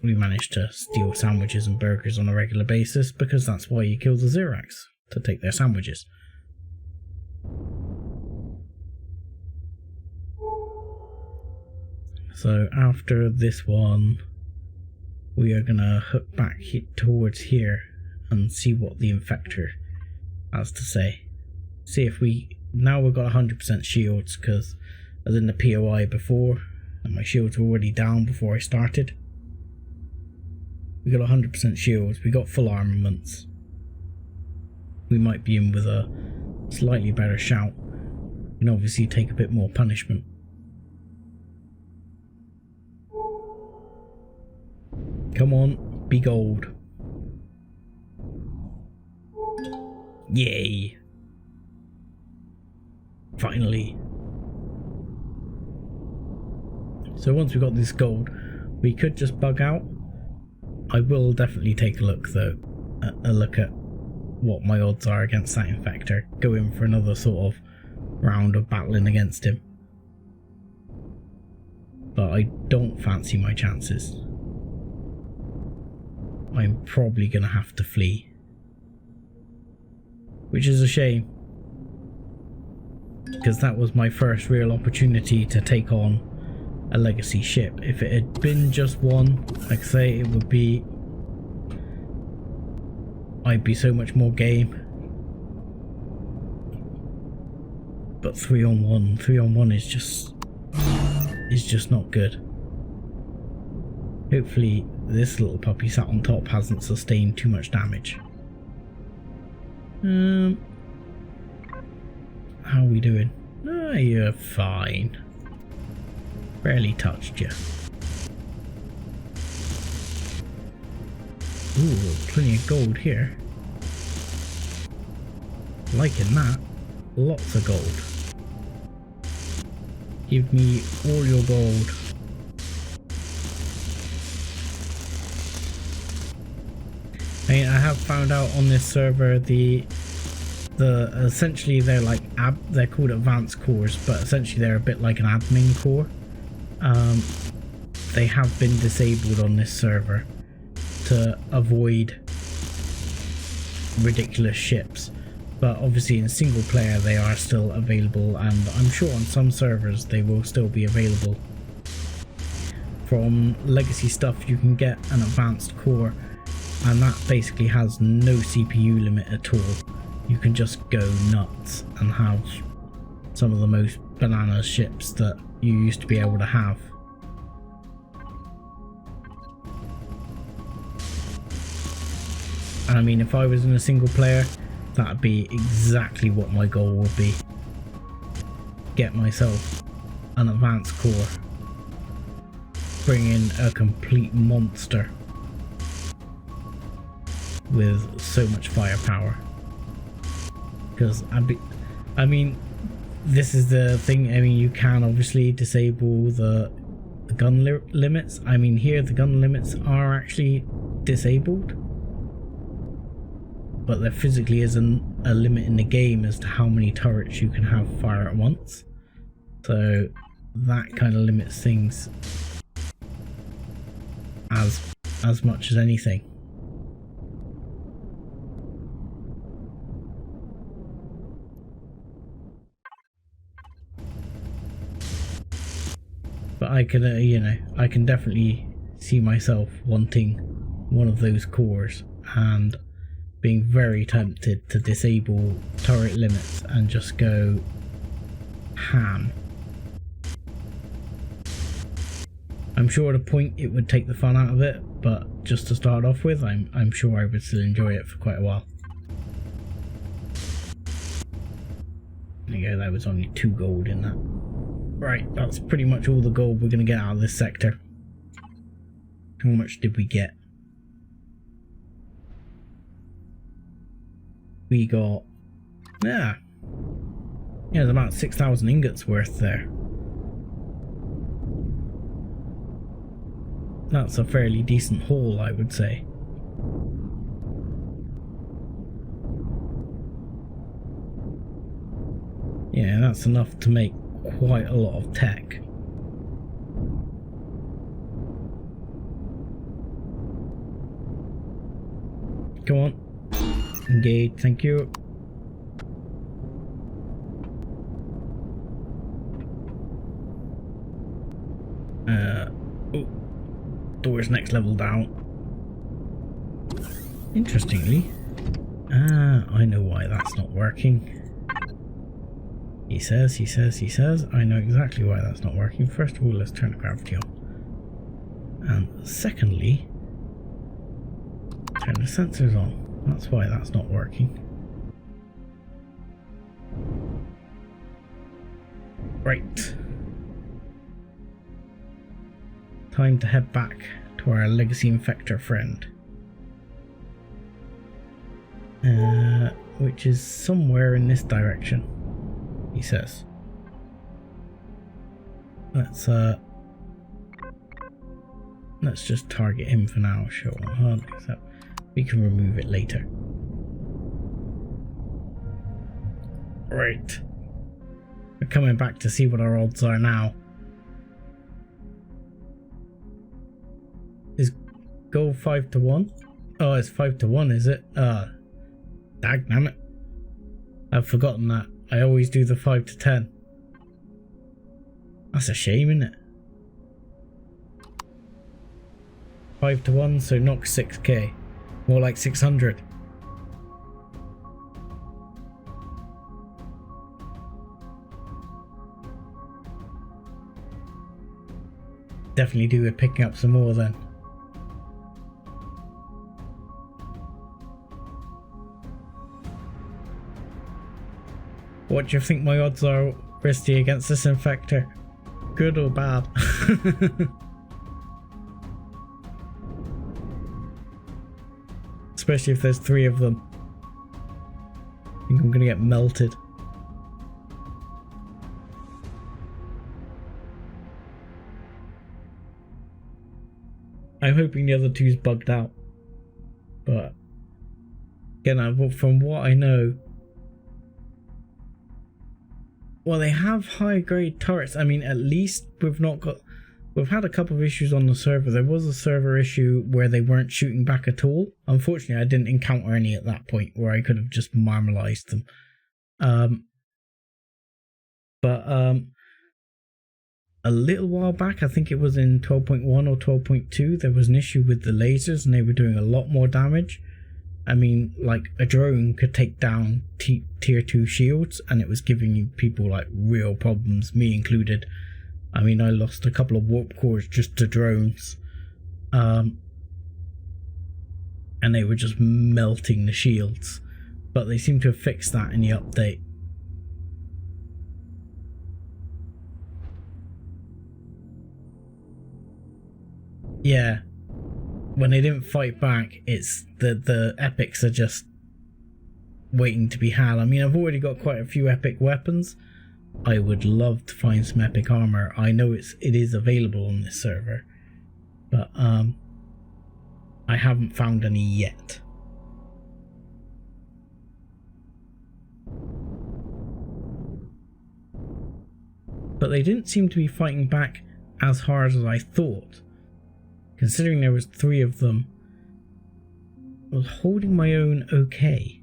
we managed to steal sandwiches and burgers on a regular basis, because that's why you kill the Xerax, to take their sandwiches. So after this one, we are gonna hook back towards here and see what the Infector has to say. See if now we've got 100% shields, because I was in the POI before and my shields were already down before I started. We got 100% shields, we got full armaments. We might be in with a slightly better shout. We can obviously take a bit more punishment. Come on, be gold. Yay! Finally. So once we got this gold, we could just bug out. I will definitely take a look though, a look at what my odds are against that Infector. Go in for another sort of round of battling against him. But I don't fancy my chances. I'm probably going to have to flee. Which is a shame, because that was my first real opportunity to take on a legacy ship. If it had been just one, like I say, it would be... I'd be so much more game. But 3-on-1 is just not good. Hopefully this little puppy sat on top hasn't sustained too much damage. How are we doing? Oh, you're fine. Barely touched you. Ooh, plenty of gold here. Liking that. Lots of gold. Give me all your gold. I mean, I have found out on this server the essentially they're like they're called advanced cores, but essentially they're a bit like an admin core. They have been disabled on this server to avoid ridiculous ships, but obviously in single player they are still available, and I'm sure on some servers they will still be available. From legacy stuff you can get an advanced core, and that basically has no CPU limit at all. You can just go nuts and have some of the most bananas ships that you used to be able to have. And I mean, if I was in a single player, that would be exactly what my goal would be. Get myself an advanced core. Bring in a complete monster with so much firepower. Because I mean, this is the thing. I mean, you can obviously disable the gun limits. I mean, here the gun limits are actually disabled, but there physically isn't a limit in the game as to how many turrets you can have fire at once. So that kind of limits things as much as anything. But I can, you know, I can definitely see myself wanting one of those cores and being very tempted to disable turret limits and just go ham. I'm sure at a point it would take the fun out of it, but just to start off with, I'm sure I would still enjoy it for quite a while. There you go, that was only 2 gold in that. Right, that's pretty much all the gold we're going to get out of this sector. How much did we get? We got... yeah, there's about 6,000 ingots worth there. That's a fairly decent haul, I would say. Yeah, that's enough to make quite a lot of tech. Come on. Engage, thank you. Oh, doors next level down. Interestingly, I know why that's not working. He says, I know exactly why that's not working. First of all, let's turn the gravity on. And secondly, turn the sensors on. That's why that's not working. Right. Time to head back to our legacy infector friend. Which is somewhere in this direction, he says. Let's just target him for now. Show on HUD, except we can remove it later. Right. We're coming back to see what our odds are now. Is gold 5 to 1? Oh, it's 5 to 1, is it? Dagnammit. I've forgotten that. I always do the 5 to 10. That's a shame, isn't it? 5 to 1, so knock 6k. More like 600. Definitely do with picking up some more then. What do you think my odds are, Risty, against this infector? Good or bad? Especially if there's 3 of them. I think I'm gonna get melted. I'm hoping the other 2's bugged out. But again, from what I know, well, they have high grade turrets. I mean, at least we've had a couple of issues on the server. There was a server issue where they weren't shooting back at all. Unfortunately, I didn't encounter any at that point where I could have just marmalized them. A little while back, I think it was in 12.1 or 12.2, there was an issue with the lasers and they were doing a lot more damage. I mean, like a drone could take down tier 2 shields and it was giving people like real problems, me included. I mean, I lost a couple of warp cores just to drones. And they were just melting the shields. But they seem to have fixed that in the update. Yeah. When they didn't fight back, it's the epics are just waiting to be had. I mean, I've already got quite a few epic weapons. I would love to find some epic armor. I know it is available on this server, but I haven't found any yet. But they didn't seem to be fighting back as hard as I thought. Considering there was 3 of them, I was holding my own okay.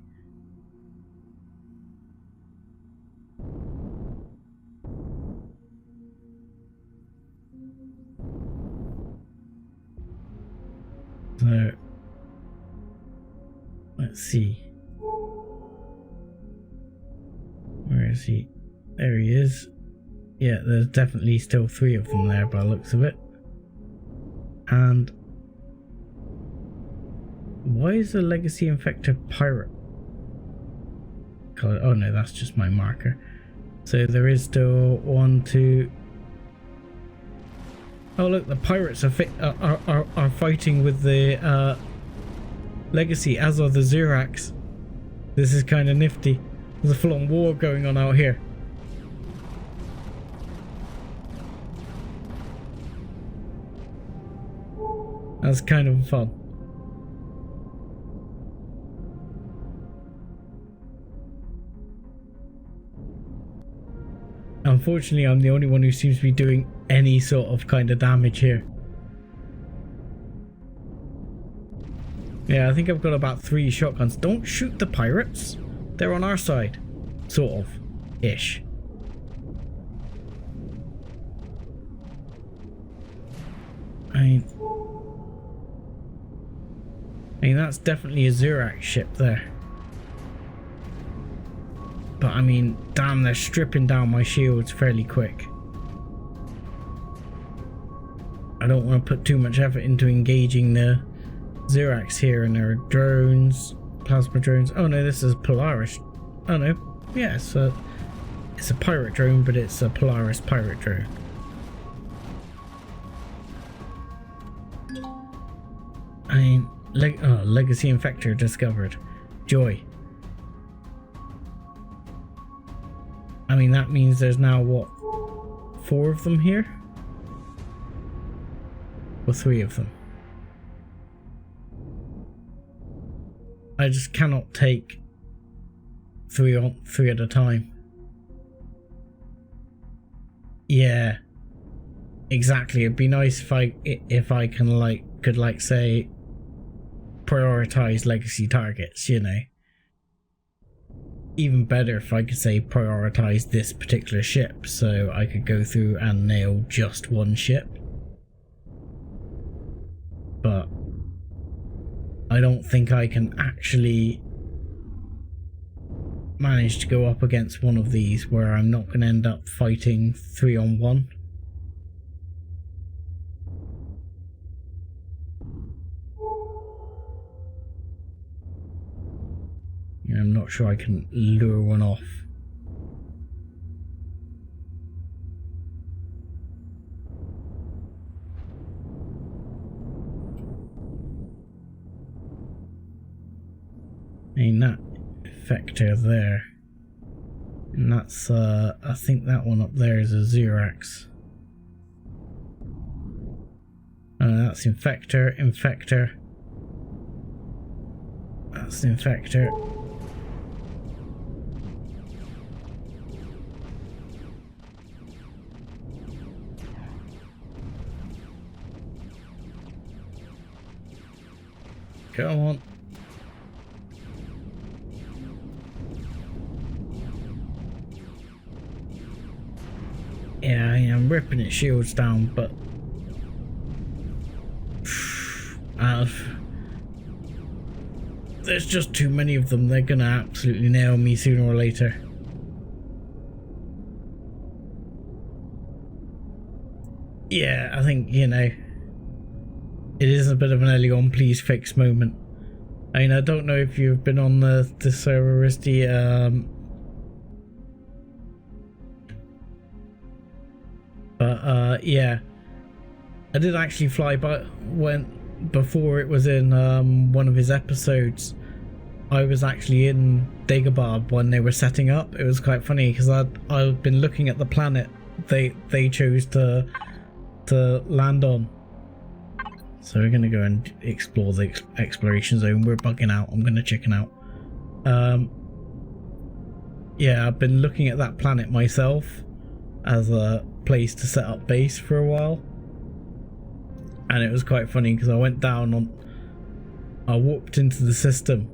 So, let's see. Where is he? There he is. Yeah, there's definitely still 3 of them there by the looks of it. And why is the legacy infector pirate color? Oh no, that's just my marker. So there is still 1, 2. Oh look, the pirates are fighting with the legacy, as are the Zirax. This is kind of nifty. There's a full-on war going on out here. That's kind of fun. Unfortunately, I'm the only one who seems to be doing any sort of kind of damage here. Yeah, I think I've got about 3 shotguns. Don't shoot the pirates. They're on our side. Sort of. Ish. I mean, that's definitely a Zurak ship there. But I mean, damn, they're stripping down my shields fairly quick. I don't want to put too much effort into engaging the Zuraks here, and there are drones, plasma drones. Oh no, this is Polaris. Oh no, yeah, it's a pirate drone, but it's a Polaris pirate drone. I mean, Legacy Infector discovered. Joy. I mean, that means there's now, what, 4 of them here? Or 3 of them? I just cannot take 3 at a time. Yeah. Exactly. It'd be nice if I could say prioritize legacy targets, you know. Even better if I could say prioritize this particular ship, so I could go through and nail just one ship. But I don't think I can actually manage to go up against one of these where I'm not going to end up fighting 3-on-1. I'm not sure I can lure one off. I mean, that effector there. And that's, I think that one up there is a Zurax. That's Infector. That's Infector. Come on. Yeah, I am ripping its shields down, but there's just too many of them. They're gonna absolutely nail me sooner or later. Yeah, I think, you know, it is a bit of an Eleon please fix moment. I mean, I don't know if you've been on the server, Risty, but yeah, I did actually fly by before it was in one of his episodes. I was actually in Dagobah when they were setting up. It was quite funny because I've been looking at the planet they chose to land on. So we're gonna go and explore the exploration zone. We're bugging out. I'm gonna chicken out. Yeah, I've been looking at that planet myself as a place to set up base for a while, and it was quite funny because I went down I warped into the system.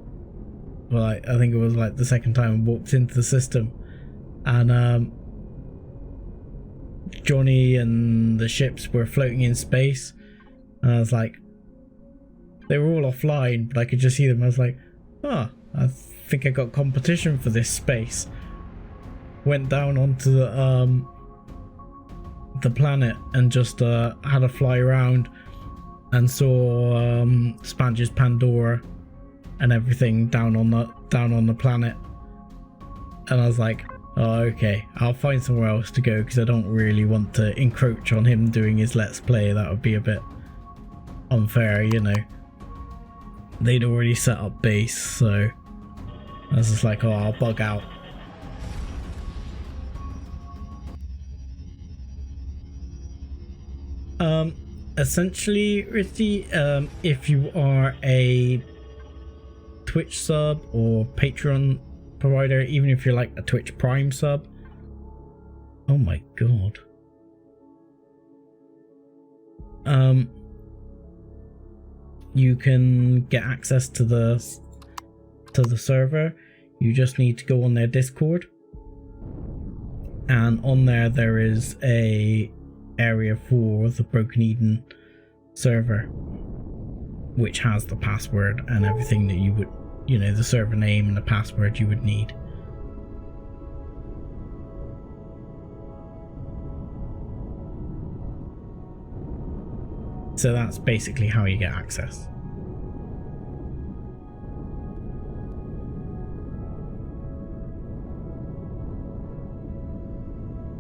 Well, I think it was like the second time I walked into the system, and Johnny and the ships were floating in space, and I was like, they were all offline, but I could just see them. I was like, oh, I think I got competition for this space. Went down onto the planet and just had a fly around and saw Spange's Pandora and everything down on the planet, and I was like, oh, okay, I'll find somewhere else to go because I don't really want to encroach on him doing his let's play. That would be a bit unfair, you know. They'd already set up base, so I was just like, oh, I'll bug out. essentially, Richie, if you are a Twitch sub or Patreon provider, even if you're like a Twitch Prime sub, oh my god, you can get access to the server. You just need to go on their Discord, and on there is a area for the Broken Eden server, which has the password and everything that you would, you know, the server name and the password you would need. So that's basically how you get access.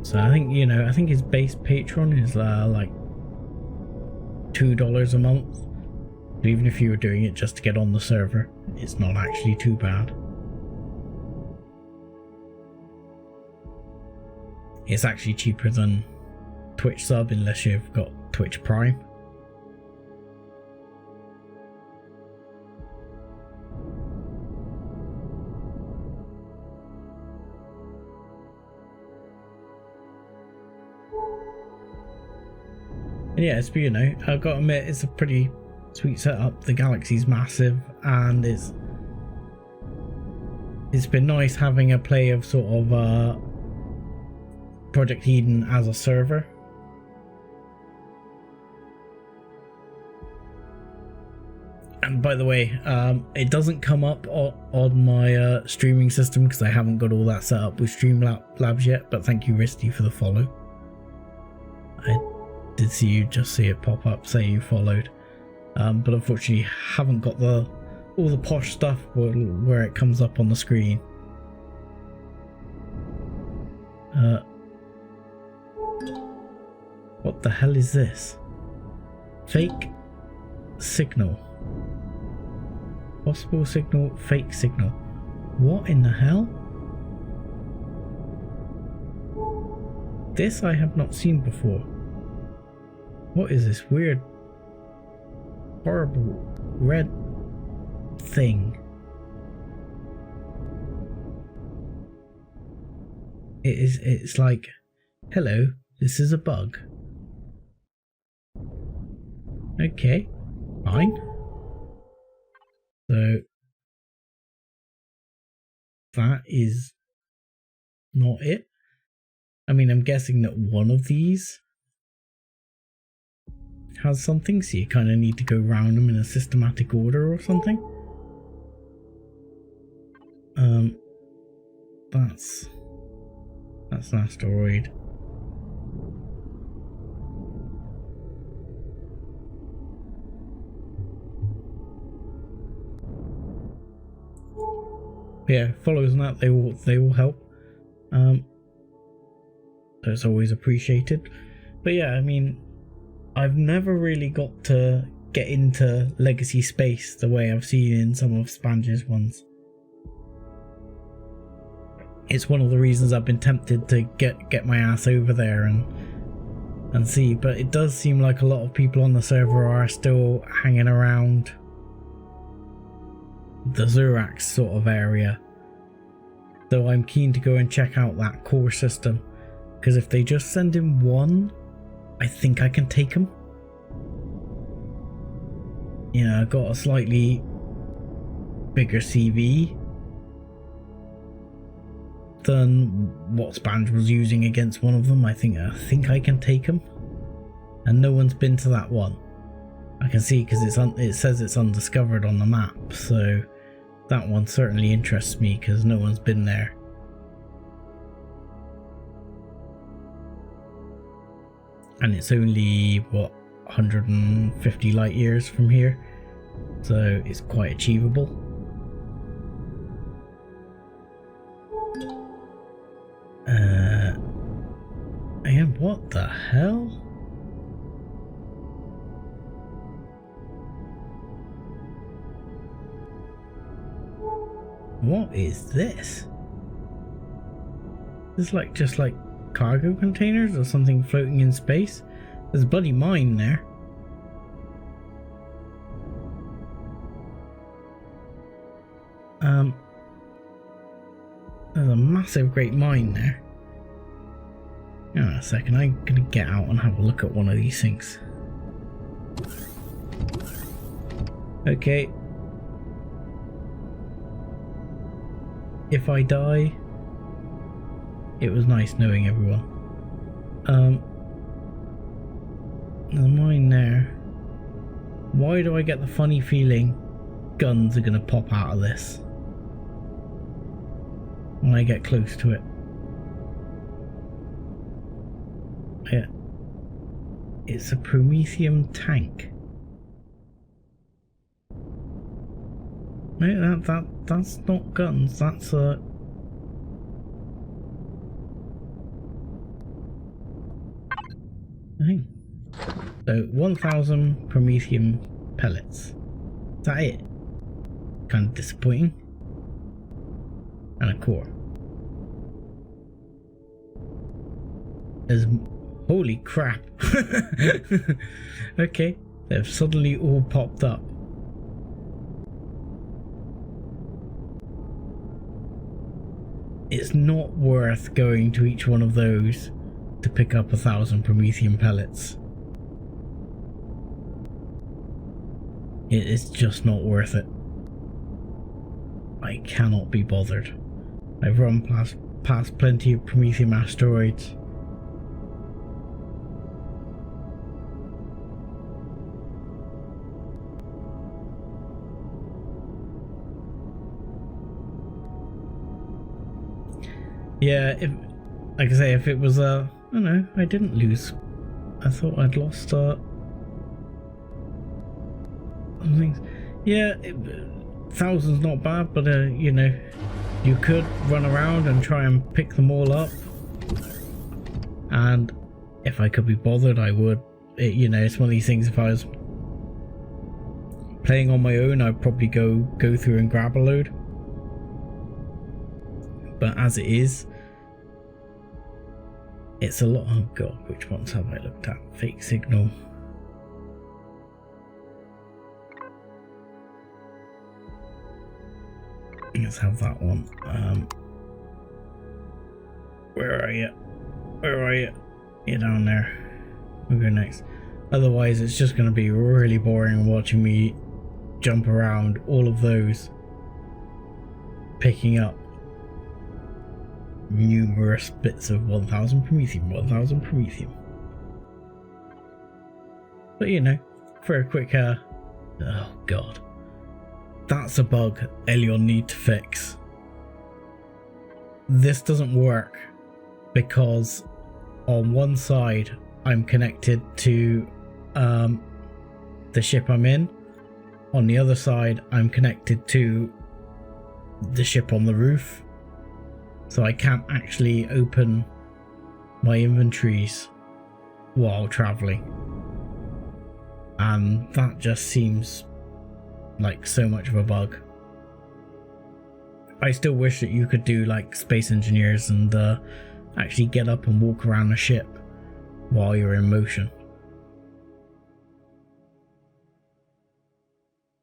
So I think, you know, I think his base Patreon is like $2 a month. But even if you were doing it just to get on the server, it's not actually too bad. It's actually cheaper than Twitch sub unless you've got Twitch Prime. Yeah, it's, you know, I've got to admit, it's a pretty sweet setup. The galaxy's massive, and it's been nice having a play of sort of Project Eden as a server. And by the way, it doesn't come up on my streaming system because I haven't got all that set up with Streamlabs yet, but thank you, Risty, for the follow. I did see it pop up, say you followed, but unfortunately haven't got all the posh stuff where it comes up on the screen. What the hell is this? Fake signal. Possible signal, fake signal. What in the hell? This I have not seen before. What is this weird, horrible red thing? It's like, hello, this is a bug. Okay, fine. So that is not it. I mean, I'm guessing that one of these has something, so you kind of need to go round them in a systematic order or something. That's an asteroid. Yeah, follows on that, they will help. That's always appreciated. But yeah, I mean, I've never really got to get into Legacy Space the way I've seen in some of Spange's ones. It's one of the reasons I've been tempted to get my ass over there and see, but it does seem like a lot of people on the server are still hanging around the Zurax sort of area. So I'm keen to go and check out that core system, because if they just send in one, I think I can take them. You know, I've got a slightly bigger CV than what Spange was using against one of them. I think I can take them, and no one's been to that one. I can see because it says it's undiscovered on the map, so that one certainly interests me because no one's been there. And it's only, what, 150 light years from here, so it's quite achievable. And what the hell? What is this? It's like just like cargo containers or something floating in space. There's a bloody mine there. massive great mine there. Hang on a second, I'm gonna get out and have a look at one of these things. Okay. If I die, it was nice knowing everyone. The mine there. Why do I get the funny feeling guns are gonna pop out of this when I get close to it? Yeah. It's a Prometheum tank. No, that's not guns, that's a... thing. So 1,000 Prometheum pellets. Is that it? Kind of disappointing. And a core. There's... holy crap. Okay, they've suddenly all popped up. It's not worth going to each one of those to pick up 1,000 Prometheum pellets. It is just not worth it. I cannot be bothered. I've run past plenty of Prometheum asteroids. Yeah, if, like I say, if it was oh no, I didn't lose. I thought I'd lost things. Yeah, 1,000's not bad, but you know, you could run around and try and pick them all up. And if I could be bothered, I would. You know, it's one of these things. If I was playing on my own, I'd probably go through and grab a load. But as it is, it's a lot. Oh god, which ones have I looked at? Fake signal. Let's have that one. Where are you? Where are you? You're down there. We'll go next. Otherwise, it's just going to be really boring watching me jump around all of those, picking up numerous bits of 1,000 Prometheum, 1,000 Prometheum. But you know, for a quick oh god, that's a bug Eleon need to fix. This doesn't work because on one side I'm connected to the ship I'm in, on the other side I'm connected to the ship on the roof. So I can't actually open my inventories while traveling. And that just seems like so much of a bug. I still wish that you could do like Space Engineers and actually get up and walk around the ship while you're in motion.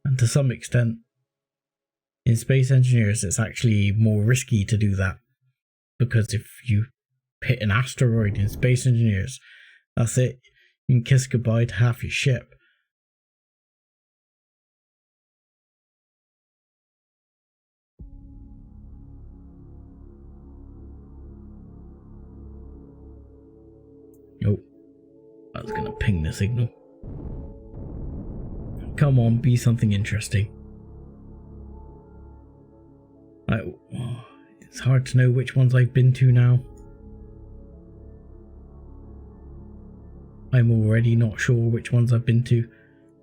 And to some extent, in Space Engineers, it's actually more risky to do that. Because if you hit an asteroid in Space Engineers, that's it. You can kiss goodbye to half your ship. Oh, I was gonna ping the signal. Come on, be something interesting. It's hard to know which ones I've been to now. I'm already not sure which ones I've been to.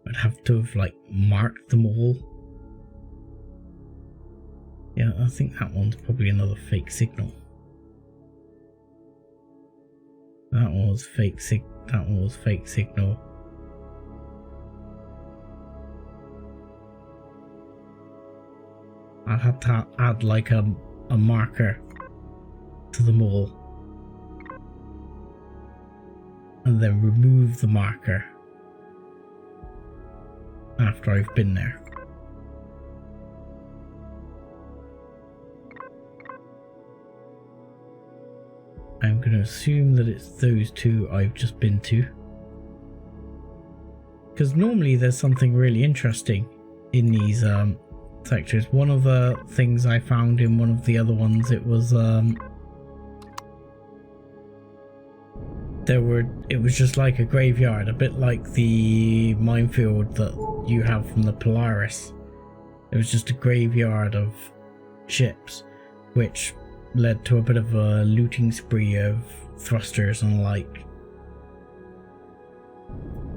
I'd have to have like marked them all. Yeah, I think that one's probably another fake signal. That one was fake signal. I'd have to add like a marker to them all and then remove the marker after I've been there. I'm going to assume that it's those two I've just been to. Because normally there's something really interesting in these sectors. One of the things I found in one of the other ones, it was it was just like a graveyard, a bit like the minefield that you have from the Polaris. It was just a graveyard of ships, which led to a bit of a looting spree of thrusters and the like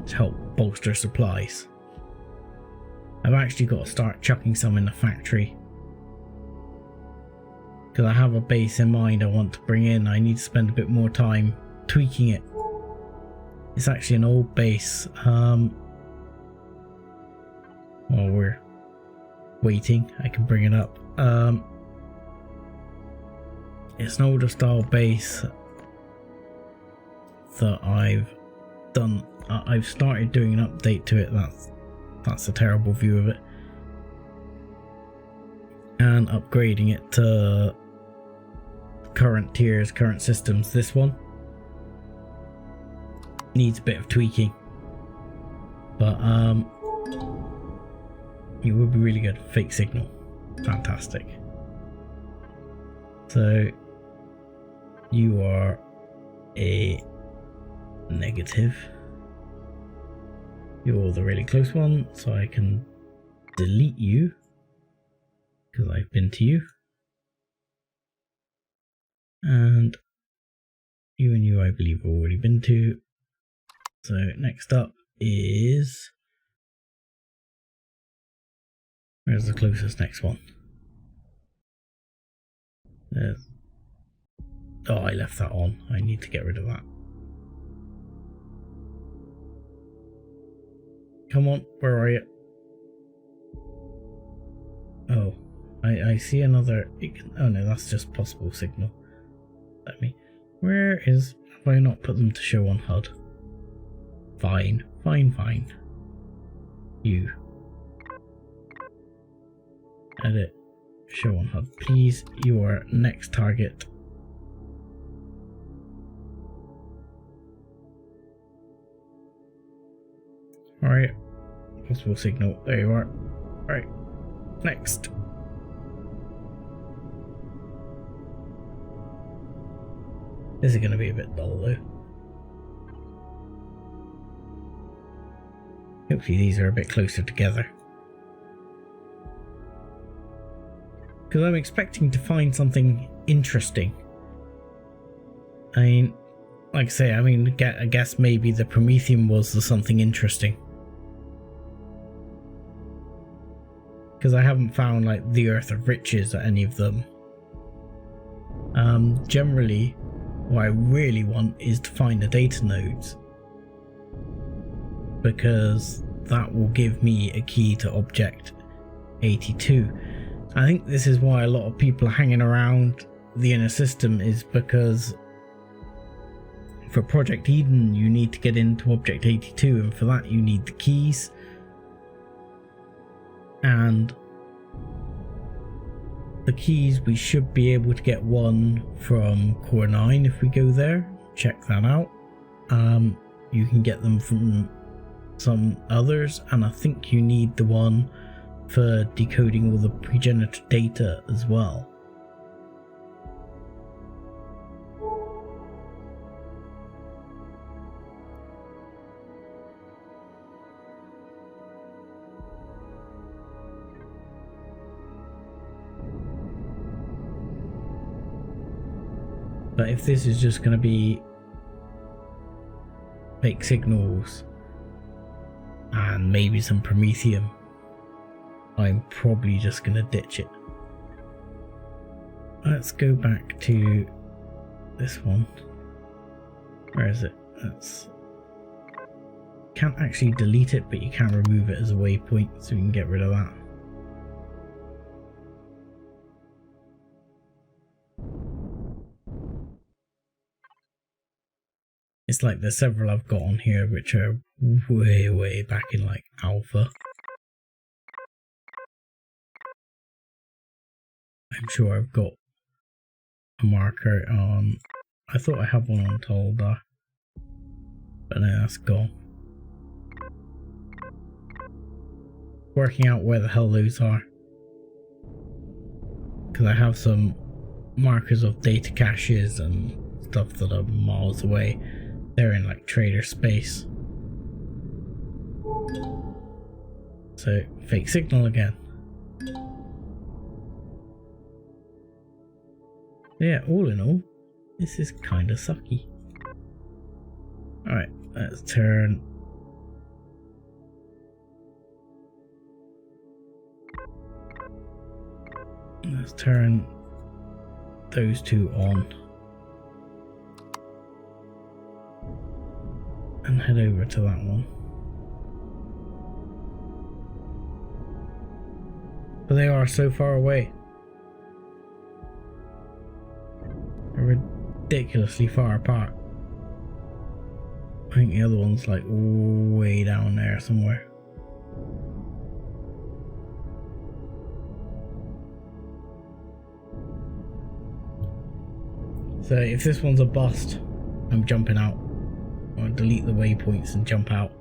to help bolster supplies. I've actually got to start chucking some in the factory because I have a base in mind I want to bring in. I need to spend a bit more time tweaking it. It's actually an old base. While we're waiting, I can bring it up. It's an older style base that I've done. I've started doing an update to it. That's a terrible view of it. And upgrading it to current tiers, current systems. This one needs a bit of tweaking, but it would be really good. Fake signal, fantastic. So you are a negative. You're the really close one, so I can delete you because I've been to you. And you I believe have already been to. So next up is, where's the closest next one? There's, oh, I left that on. I need to get rid of that. Come on, where are you? Oh, I see another. Oh no, that's just possible signal. Let me. Where is? Have I not put them to show on HUD? Fine, fine, fine. You. Edit. Show on HUD. Please, you are next target. Alright. Possible signal. There you are. Alright. Next. This is going to be a bit dull though. Hopefully these are a bit closer together. Because I'm expecting to find something interesting. I mean, like I say, I guess maybe the Prometheum was the something interesting. Because I haven't found like the Earth of Riches at any of them. Generally, what I really want is to find the data nodes. Because that will give me a key to Object 82. I think this is why a lot of people are hanging around the inner system, is because for Project Eden you need to get into Object 82, and for that you need the keys. And the keys, we should be able to get one from Core 9 if we go there. Check that out. You can get them from some others, and I think you need the one for decoding all the progenitor data as well. But if this is just going to be fake signals and maybe some Prometheum, I'm probably just going to ditch it. Let's go back to this one. Where is it? Can't actually delete it, but you can remove it as a waypoint, so we can get rid of that. It's like there's several I've got on here which are way back in like alpha. I'm sure I've got a marker on I thought I had one on Toldar, but no, that's gone. Working out where the hell those are, because I have some markers of data caches and stuff that are miles away. They're in like trader space. So fake signal again. Yeah, all in all, this is kind of sucky. Alright, let's turn. Let's turn those two on. And head over to that one. But they are so far away. They're ridiculously far apart. I think the other one's like way down there somewhere. So if this one's a bust, I'm jumping out. I'll delete the waypoints and jump out.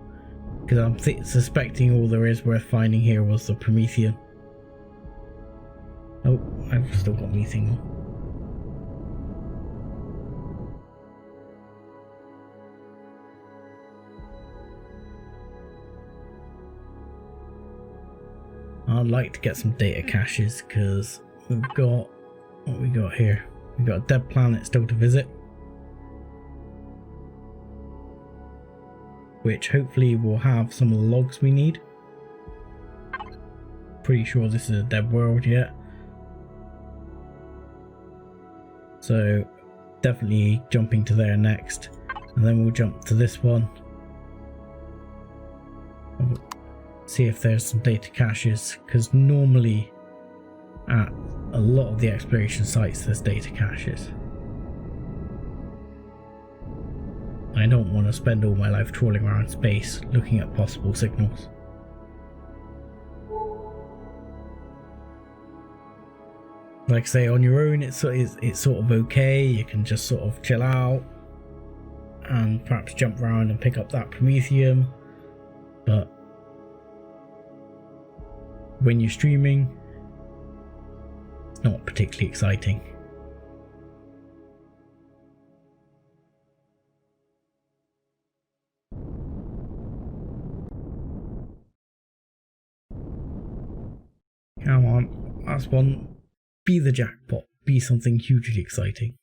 Because I'm suspecting all there is worth finding here was the Promethean. Oh, I've still got meeting on. I'd like to get some data caches because we've got what we got here. We've got a dead planet still to visit, which hopefully will have some of the logs we need. Pretty sure this is a dead world yet, so definitely jumping to there next, and then we'll jump to this one. See if there's some data caches, because normally at a lot of the exploration sites there's data caches. I don't want to spend all my life trawling around space looking at possible signals. Like I say, on your own it's sort of okay, you can just sort of chill out and perhaps jump around and pick up that Prometheum, but when you're streaming, it's not particularly exciting. Come on, last one. Be the jackpot. Be something hugely exciting.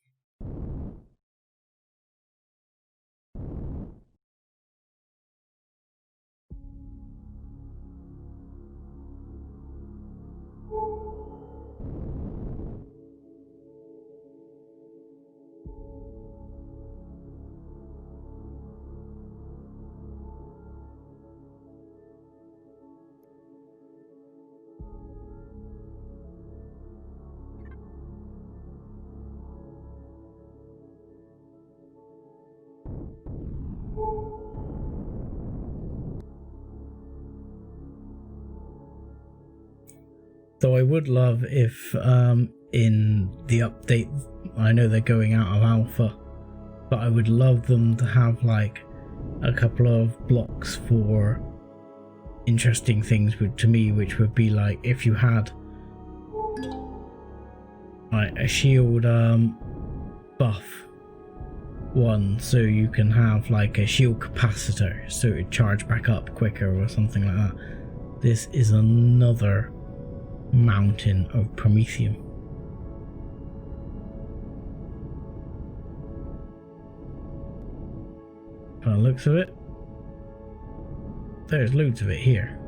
Though I would love if in the update, I know they're going out of alpha, but I would love them to have like a couple of blocks for interesting things to me, which would be like if you had like a shield buff one, so you can have like a shield capacitor so it charge back up quicker or something like that. This is another mountain of Prometheum. By the looks of it, there's loads of it here.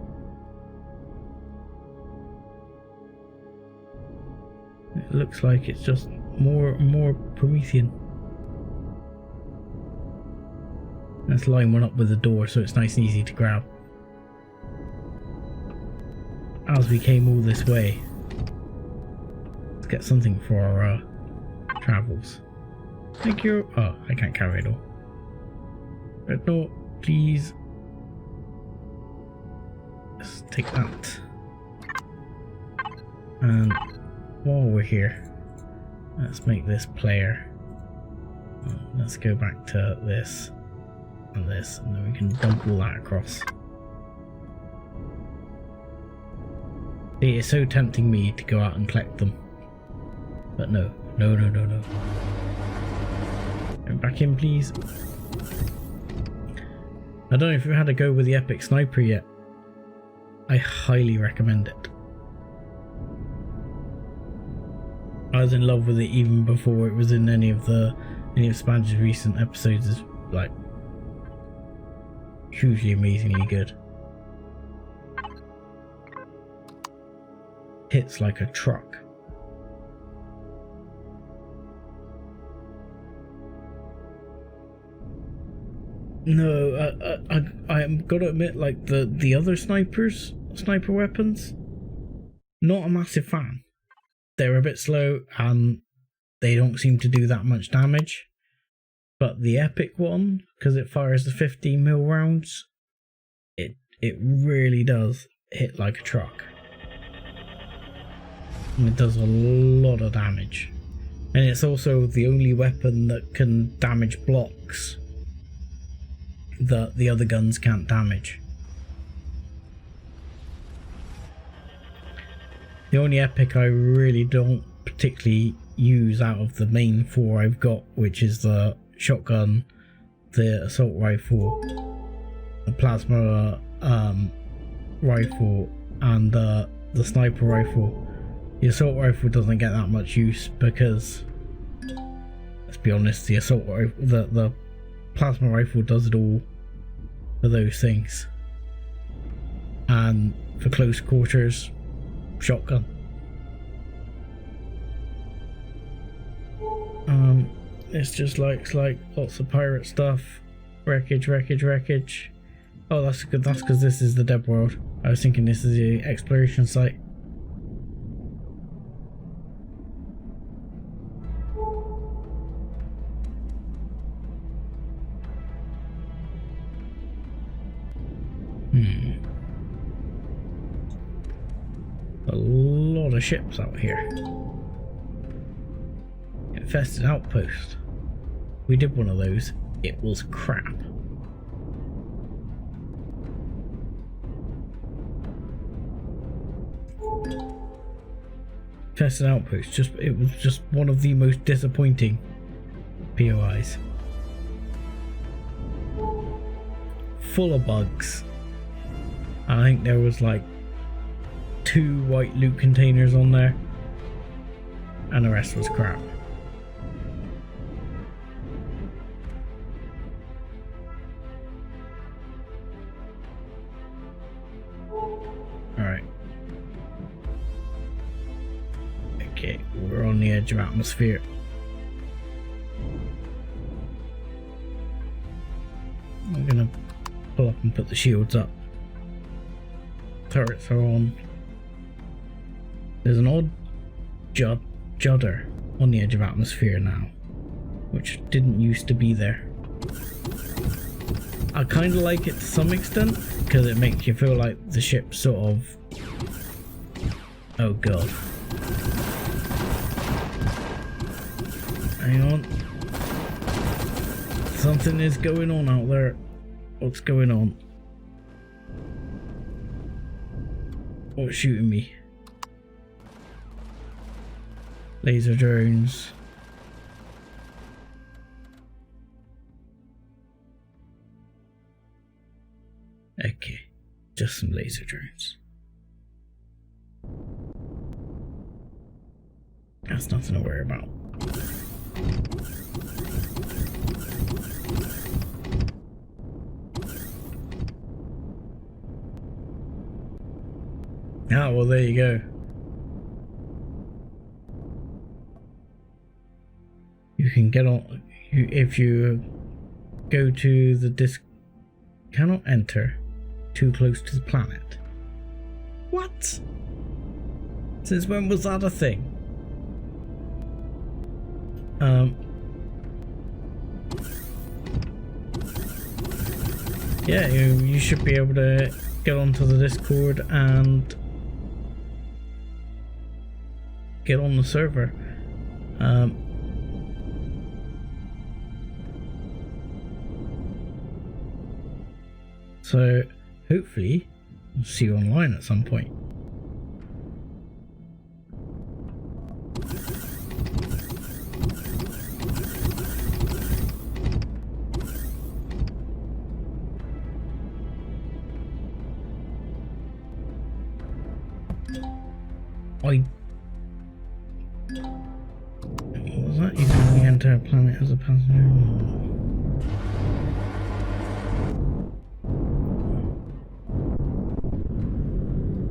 It looks like it's just more Promethean. Let's line one up with the door so it's nice and easy to grab. As we came all this way, let's get something for our travels. Thank you. Oh, I can't carry it all. But no, please. Let's take that. And while we're here, let's make this player Let's go back to this and this, and then we can dump all that across. It is so tempting me to go out and collect them. But no. No. Go back in, please. I don't know if you've had a go with the Epic Sniper yet. I highly recommend it. I was in love with it even before it was in any of Spanger's recent episodes. Is like hugely amazingly good. Hits like a truck. No, I'm gotta admit, like the other sniper weapons, not a massive fan. They're a bit slow and they don't seem to do that much damage. But the Epic one, because it fires the 15mm rounds, it really does hit like a truck. And it does a lot of damage. And it's also the only weapon that can damage blocks that the other guns can't damage. The only Epic I really don't particularly use out of the main four I've got, which is the shotgun, the assault rifle, the plasma rifle, and the sniper rifle. The assault rifle doesn't get that much use because, let's be honest, the assault rifle, the plasma rifle does it all for those things. And for close quarters, shotgun. It's just like lots of pirate stuff, wreckage. Oh, that's good. That's because this is the dead world. I was thinking this is the exploration site. A lot of ships out here. Infested outpost. We did one of those. It was crap. Infested outpost. It was just one of the most disappointing POIs. Full of bugs. I think there was like 2 white loot containers on there, and the rest was crap. Alright. Okay, we're on the edge of atmosphere. I'm gonna pull up and put the shields up. Turrets are on. There's an odd judder on the edge of atmosphere now, which didn't used to be there. I kind of like it to some extent because it makes you feel like the ship's sort of, oh god, hang on, something is going on out there. What's going on? What's shooting me? Laser drones. Okay, just some laser drones. That's nothing to worry about. Ah, well, there you go. You can get on if you go to the disc. Cannot enter too close to the planet. What? Since when was that a thing? Yeah, you should be able to get onto the Discord and get on the server. So hopefully I'll see you online at some point. Was that you can only enter a planet as a passenger?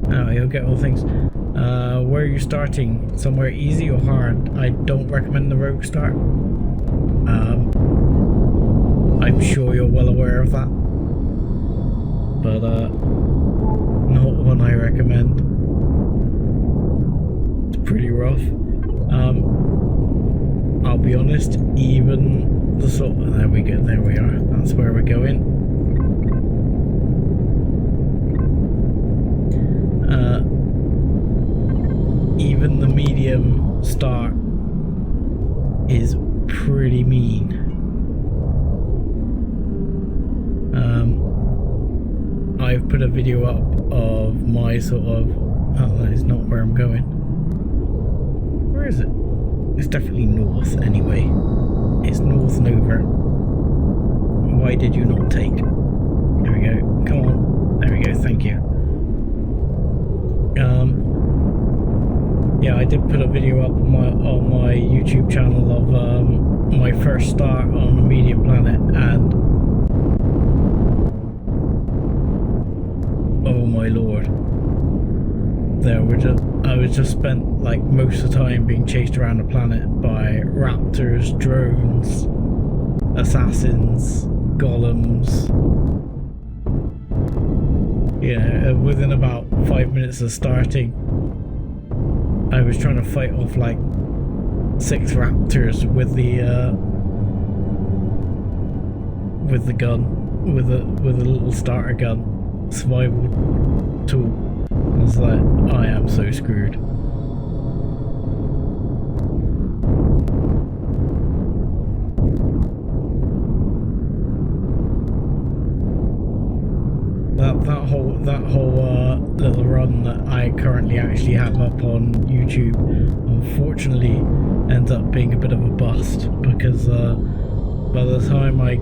Oh, you'll get all things. Where are you starting? Somewhere easy or hard? I don't recommend the rogue start. I'm sure you're well aware of that. But, not one I recommend. It's pretty rough. I'll be honest, even the sort of, there we go, there we are. That's where we're going. Even the medium start is pretty mean. I've put a video up of my sort of, oh, that is not where I'm going. Where is it? It's definitely north anyway. It's north and over. Why did you not take? There we go. Come on. There we go. Thank you. Yeah, I did put a video up on my YouTube channel of my first start on a medium planet, and oh my lord. I was just spent like most of the time being chased around the planet by raptors, drones, assassins, golems. Yeah, within about 5 minutes of starting, I was trying to fight off like 6 raptors with the gun, with a little starter gun, survival tool. I was like, I am so screwed. That whole little run that I currently actually have up on YouTube, unfortunately, ends up being a bit of a bust, because by the time I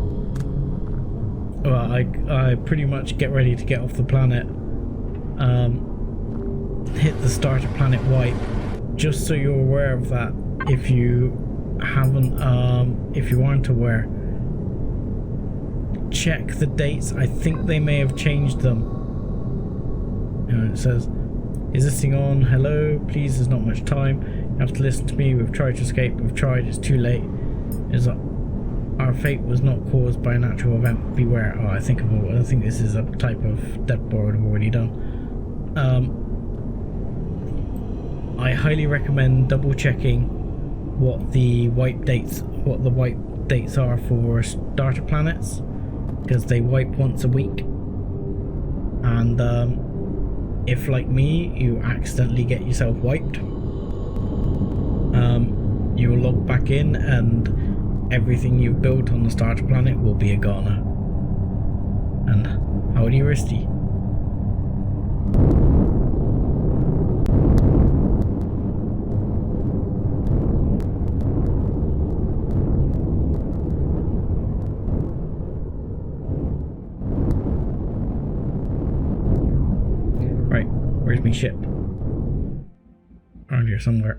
pretty much get ready to get off the planet, hit the starter planet wipe. Just so you're aware of that, if you haven't, if you aren't aware, check the dates. I think they may have changed them. It says, is this thing on? Hello, please, there's not much time. You have to listen to me. We've tried to escape. We've tried. It's too late. It's like, our fate was not caused by a natural event. Beware. Oh, I think this is a type of dead board I've already done. I highly recommend double checking what the wipe dates are for starter planets, because they wipe once a week, and if like me you accidentally get yourself wiped, you will log back in and everything you've built on the starter planet will be a goner. And howdy Risty. Right, where's my ship? Around here somewhere.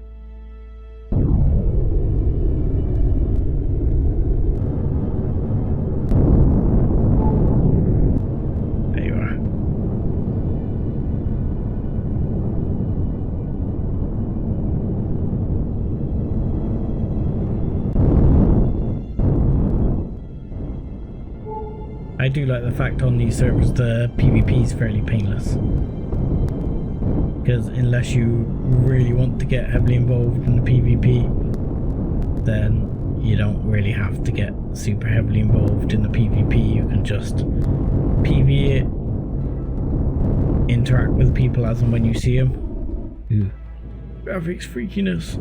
I do like the fact on these servers the PvP is fairly painless, because unless you really want to get heavily involved in the PvP, then you don't really have to get super heavily involved in the PvP. You can just PV it, interact with people as and when you see them. Ooh. Graphics freakiness.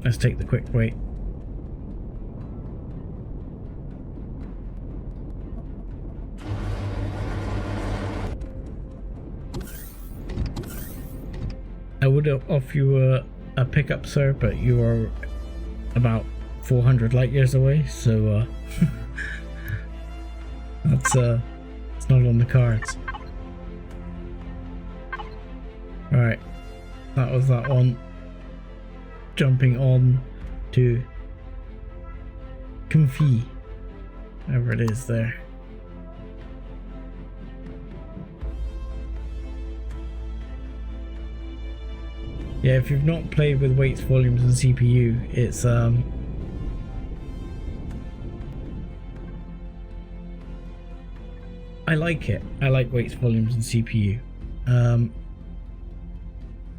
Let's take the quick way. I would offer you a pickup, sir, but you are about 400 light years away, so that's it's not on the cards. Alright, that was that one. Jumping on to Comfy, whatever it is there. Yeah, if you've not played with weights, volumes and CPU, it's I like it. I like weights, volumes and CPU.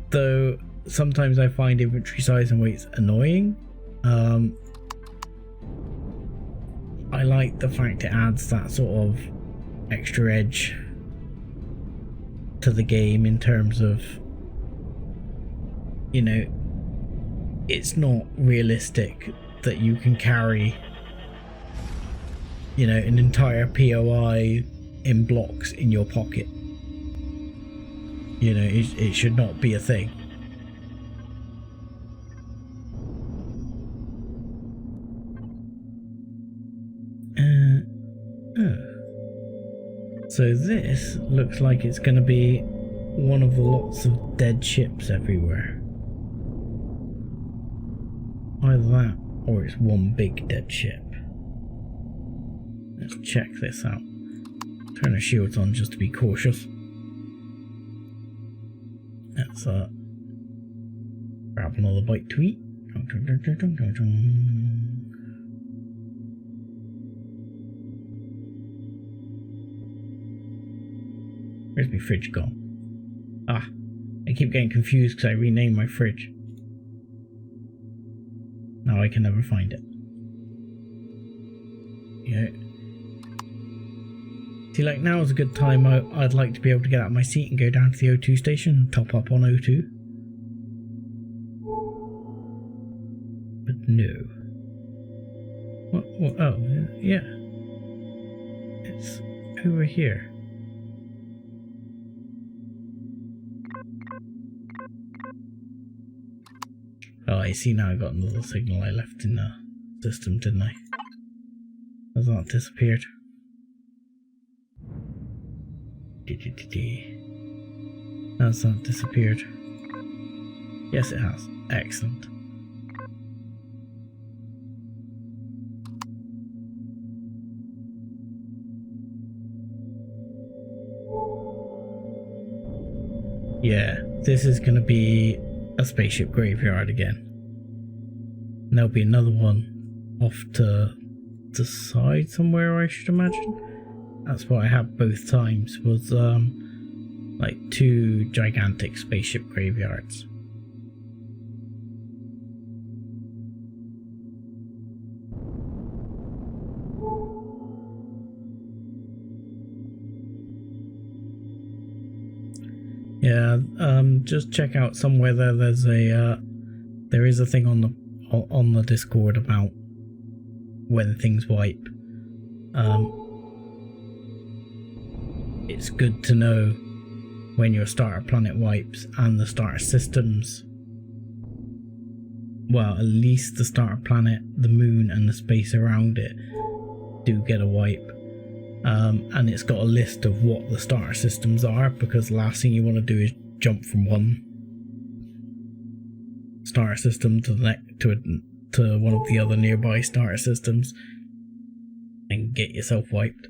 Though sometimes I find inventory size and weights annoying. I like the fact it adds that sort of extra edge to the game in terms of, you know, it's not realistic that you can carry, you know, an entire POI in blocks in your pocket. You know, it should not be a thing. So this looks like it's going to be one of the lots of dead ships everywhere. Either that or it's one big dead ship. Let's check this out. Turn our shields on just to be cautious. Let's grab another bite to eat. Where's my fridge gone? Ah, I keep getting confused because I renamed my fridge. Now I can never find it. Yeah. See, like, now is a good time. I'd like to be able to get out of my seat and go down to the O2 station and top up on O2. But no. What? Oh, yeah. It's over here. Oh, I see now. I got another signal I left in the system, didn't I? Has that disappeared? Has that disappeared? Yes, it has. Excellent. Yeah, this is going to be a spaceship graveyard again. And there'll be another one off to the side somewhere, I should imagine. That's what I had both times, was like two gigantic spaceship graveyards. Yeah, just check out somewhere there's a there is a thing on the Discord about when things wipe. It's good to know when your starter planet wipes and the starter systems. Well, at least the starter planet, the moon and the space around it do get a wipe. And it's got a list of what the starter systems are, because the last thing you want to do is jump from one starter system to the next, to one of the other nearby starter systems and get yourself wiped.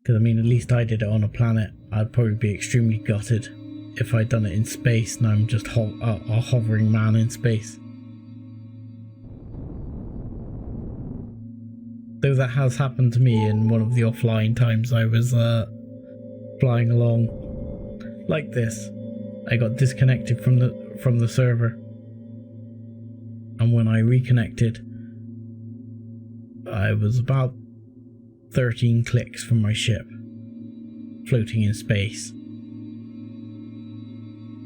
Because I mean, at least I did it on a planet. I'd probably be extremely gutted if I'd done it in space and I'm just a hovering man in space. Though that has happened to me in one of the offline times I was flying along like this. I got disconnected from the server, and when I reconnected, I was about 13 clicks from my ship, floating in space.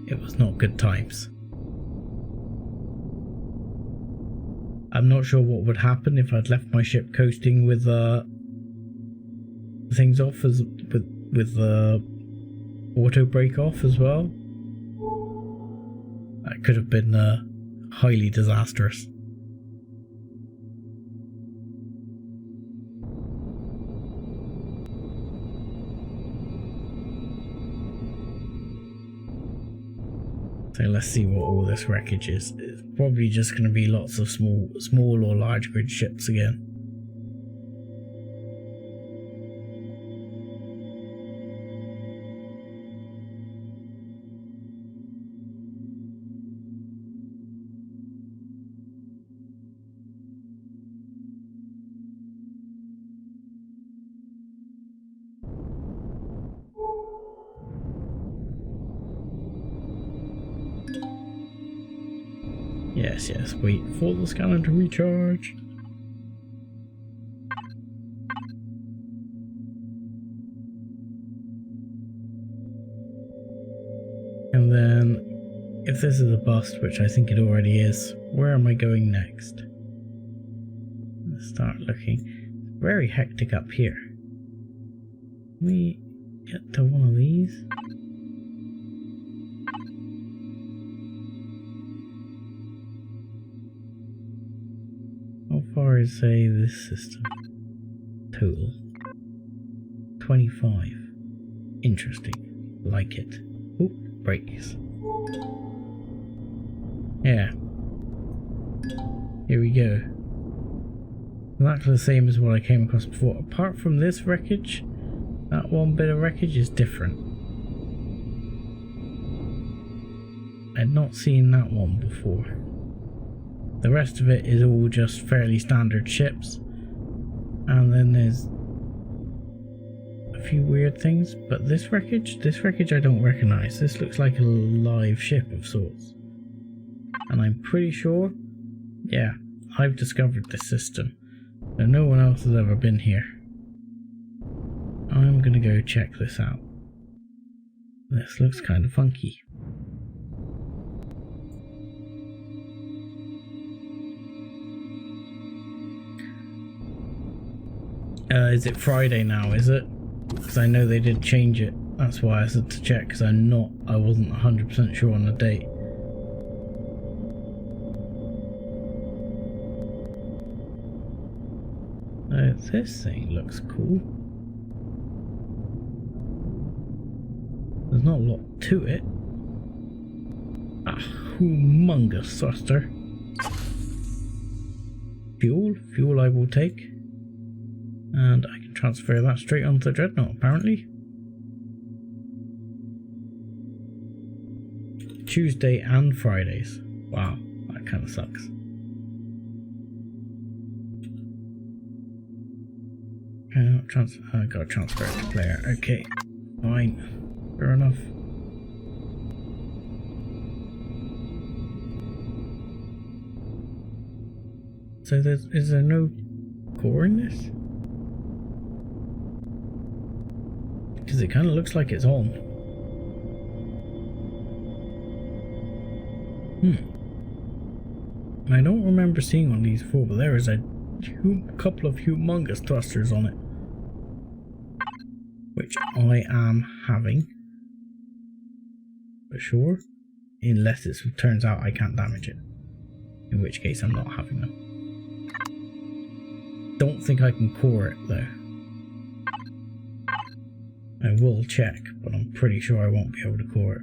It was not good times. I'm not sure what would happen if I'd left my ship coasting with things off as with the auto brake off as well. That could have been highly disastrous. So let's see what all this wreckage is. It's probably just going to be lots of small or large grid ships again. Yes, wait for the scanner to recharge. And then, if this is a bust, which I think it already is, where am I going next? Let's start looking. It's very hectic up here. Can we get to one of these? How far is, say, this system? Total 25. Interesting. Like it. Oh, brakes. Yeah. Here we go. Exactly the same as what I came across before. Apart from this wreckage, that one bit of wreckage is different. I'd not seen that one before. The rest of it is all just fairly standard ships. And then there's a few weird things. But this wreckage I don't recognise. This looks like a live ship of sorts. And I'm pretty sure, yeah, I've discovered this system. So no one else has ever been here. I'm gonna go check this out. This looks kind of funky. Is it Friday now, is it? Because I know they did change it. That's why I said to check, because I wasn't 100% sure on the date. This thing looks cool. There's not a lot to it. A humongous thruster. Fuel I will take. And I can transfer that straight onto the Dreadnought, apparently. Tuesday and Fridays. Wow, that kind of sucks. I gotta transfer it to player. Okay, fine. Fair enough. So is there no core in this? Because it kind of looks like it's on. I don't remember seeing one of these before, but there is a couple of humongous thrusters on it. Which I am having. For sure. Unless it turns out I can't damage it. In which case I'm not having them. Don't think I can core it though. I will check, but I'm pretty sure I won't be able to core it.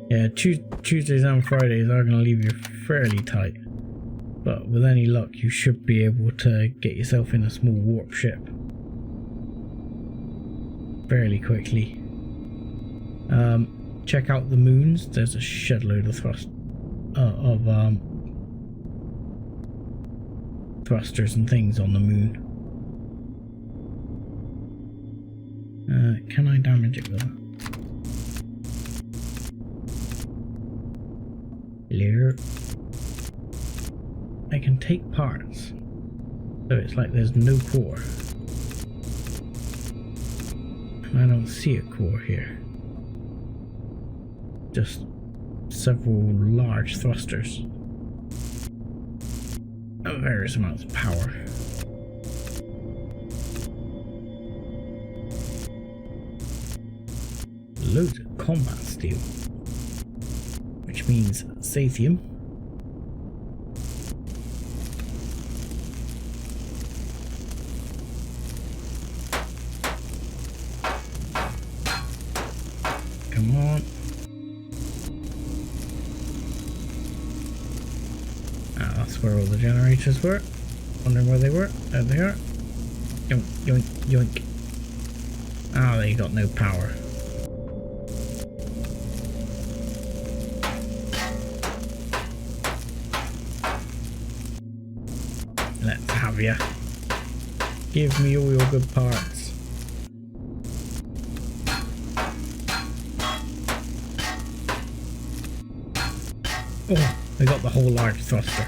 Yeah, Tuesdays and Fridays are going to leave you fairly tight. But with any luck, you should be able to get yourself in a small warp ship fairly quickly. Check out the moons. There's a shed load of thrusters and things on the moon. Can I damage it with that? Hello. I can take parts, so it's like there's no core. and I don't see a core here. Just several large thrusters. And various amounts of power. Loads of combat steel. Which means Sathium. Come on. Ah, that's where all the generators were. Wondering where they were. There they are. Yoink, yoink, yoink. Ah, they got no power. Let's have ya. Give me all your good parts. Oh, I got the whole large thruster.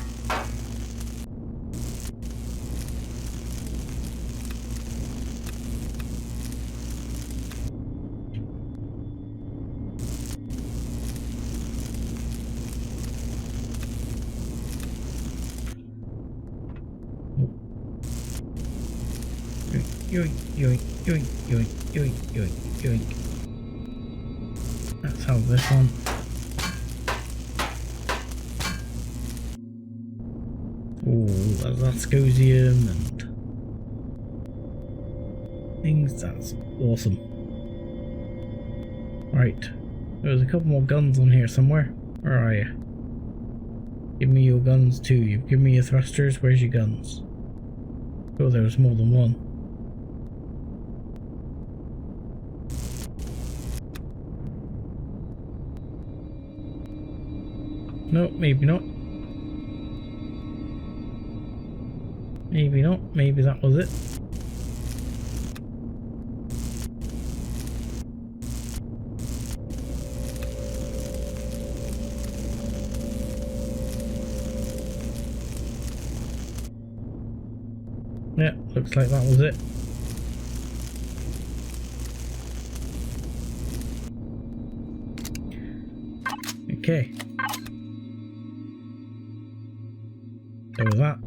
Yoink, yoink, yoink, yoink, yoink, yoink, yoink. Let's have this one. Oh, that's Gosium and things. That's awesome. Right, there's a couple more guns on here somewhere. Where are you? Give me your guns too. You've given me your thrusters. Where's your guns? Oh, there was more than one. No, maybe not. Maybe not. Maybe that was it. Yeah, looks like that was it. Okay. So with that,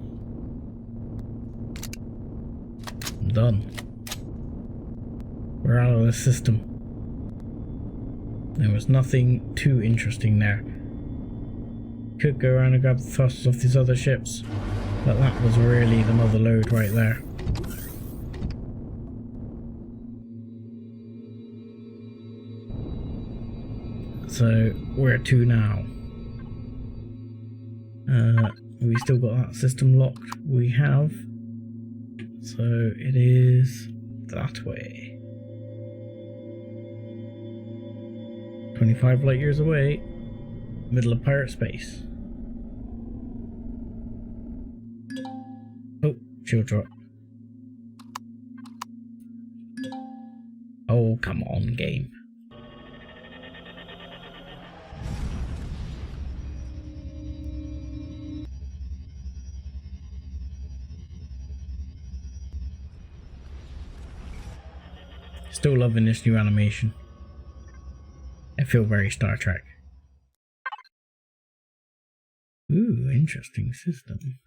I'm done. We're out of the system. There was nothing too interesting there. Could go around and grab the thrusters off these other ships, but that was really the mother load right there. So where to now? We still got that system locked. We have. So it is that way. 25 light years away. Middle of pirate space. Oh, shield drop. Oh, come on, game. Still loving this new animation. I feel very Star Trek. Ooh, interesting system.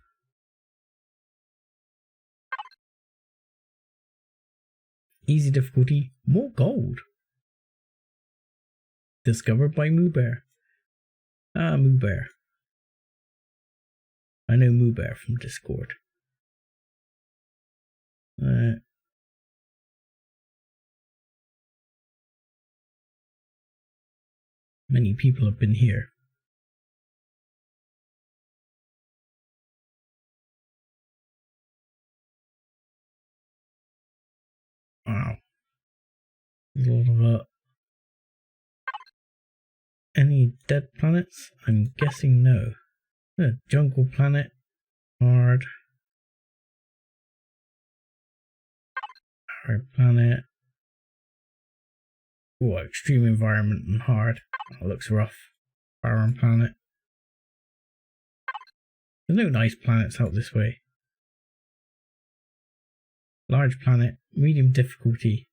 Easy difficulty, more gold. Discovered by Moo Bear. Ah, Moo Bear. I know Moo Bear from Discord. Many people have been here. Wow. There's a lot of any dead planets? I'm guessing no. Jungle planet. Hard. Hard planet. Oh, extreme environment and hard. That looks rough. Barren planet. There's no nice planets out this way. Large planet. Medium difficulty.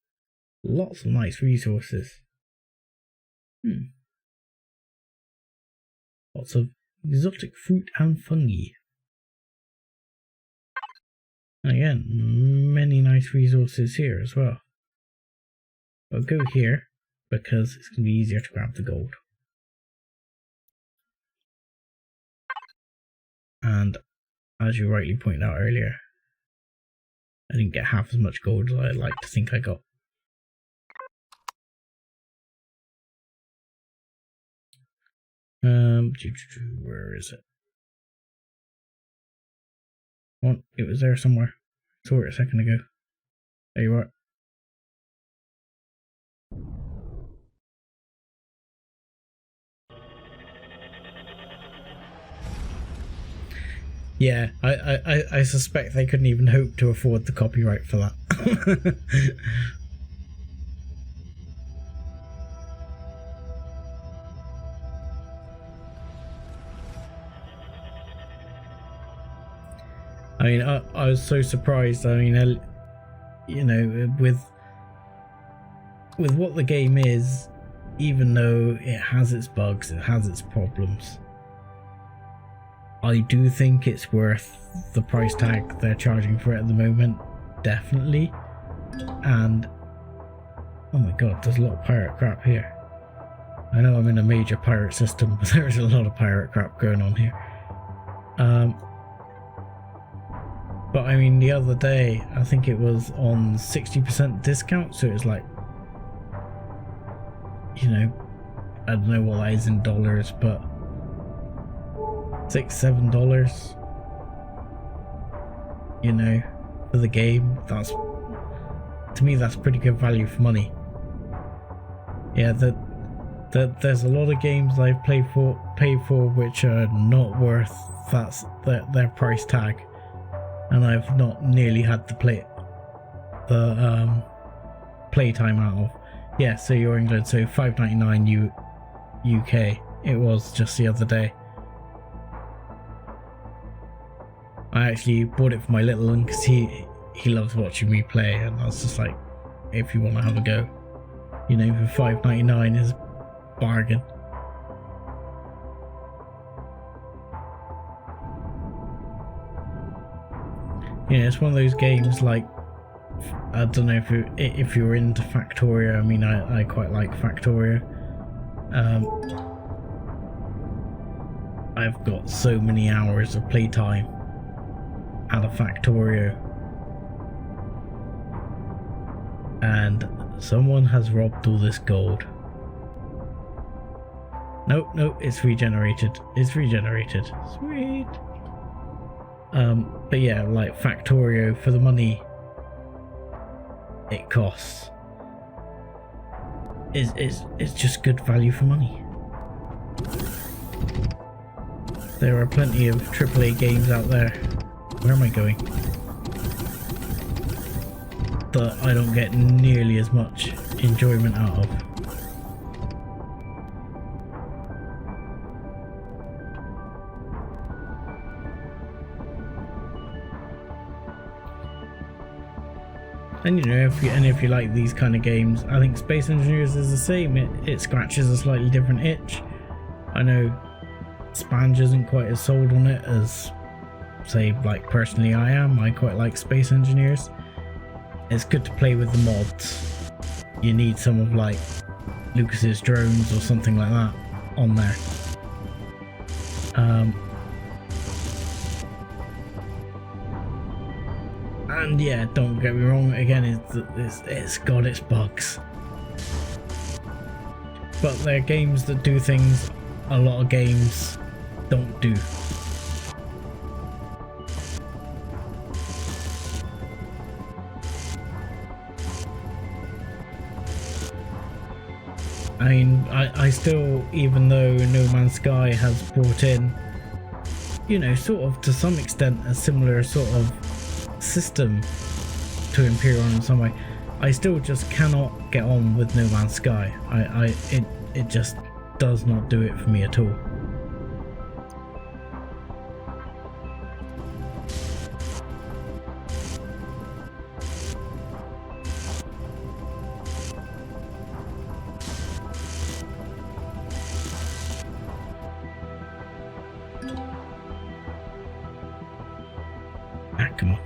Lots of nice resources. Lots of exotic fruit and fungi. And again, many nice resources here as well. I'll go here because it's going to be easier to grab the gold. And as you rightly pointed out earlier, I didn't get half as much gold as I'd like to think I got. Where is it? Oh, it was there somewhere. I saw it a second ago. There you are. Yeah, I suspect they couldn't even hope to afford the copyright for that. I mean, I was so surprised. I mean, you know, with what the game is, even though it has its bugs, it has its problems, I do think it's worth the price tag they're charging for it at the moment, definitely. And oh my god, there's a lot of pirate crap here. I know I'm in a major pirate system, but there's a lot of pirate crap going on here. But I mean, the other day, I think it was on 60% discount, so it was like, you know, I don't know what that is in dollars, but $6-7, you know, for the game. That's, to me, that's pretty good value for money. Yeah, there's a lot of games I've pay for which are not worth their price tag, and I've not nearly had the play time out of. Yeah, so you're England, so $5.99 UK. It was just the other day. I actually bought it for my little one because he loves watching me play, and I was just like, if you want to have a go, you know, for $5.99 is a bargain. You know, it's one of those games like, I don't know if you're into Factorio. I mean, I quite like Factorio. I've got so many hours of playtime out of Factorio, and someone has robbed all this gold. Nope, it's regenerated. It's regenerated. Sweet. But yeah, like Factorio, for the money it costs, it's just good value for money. There are plenty of AAA games out there. Where am I going? That I don't get nearly as much enjoyment out of. And you know, if you like these kind of games, I think Space Engineers is the same. It scratches a slightly different itch. I know Spange isn't quite as sold on it as, say, like personally I am. I quite like Space Engineers. It's good to play with the mods. You need some of like Lucas's drones or something like that on there. And yeah, don't get me wrong, again, it's got its bugs. But they're games that do things a lot of games don't do. I mean, I still, even though No Man's Sky has brought in, you know, sort of to some extent a similar sort of system to Empyrion in some way, I still just cannot get on with No Man's Sky. It just does not do it for me at all. Ah, come on.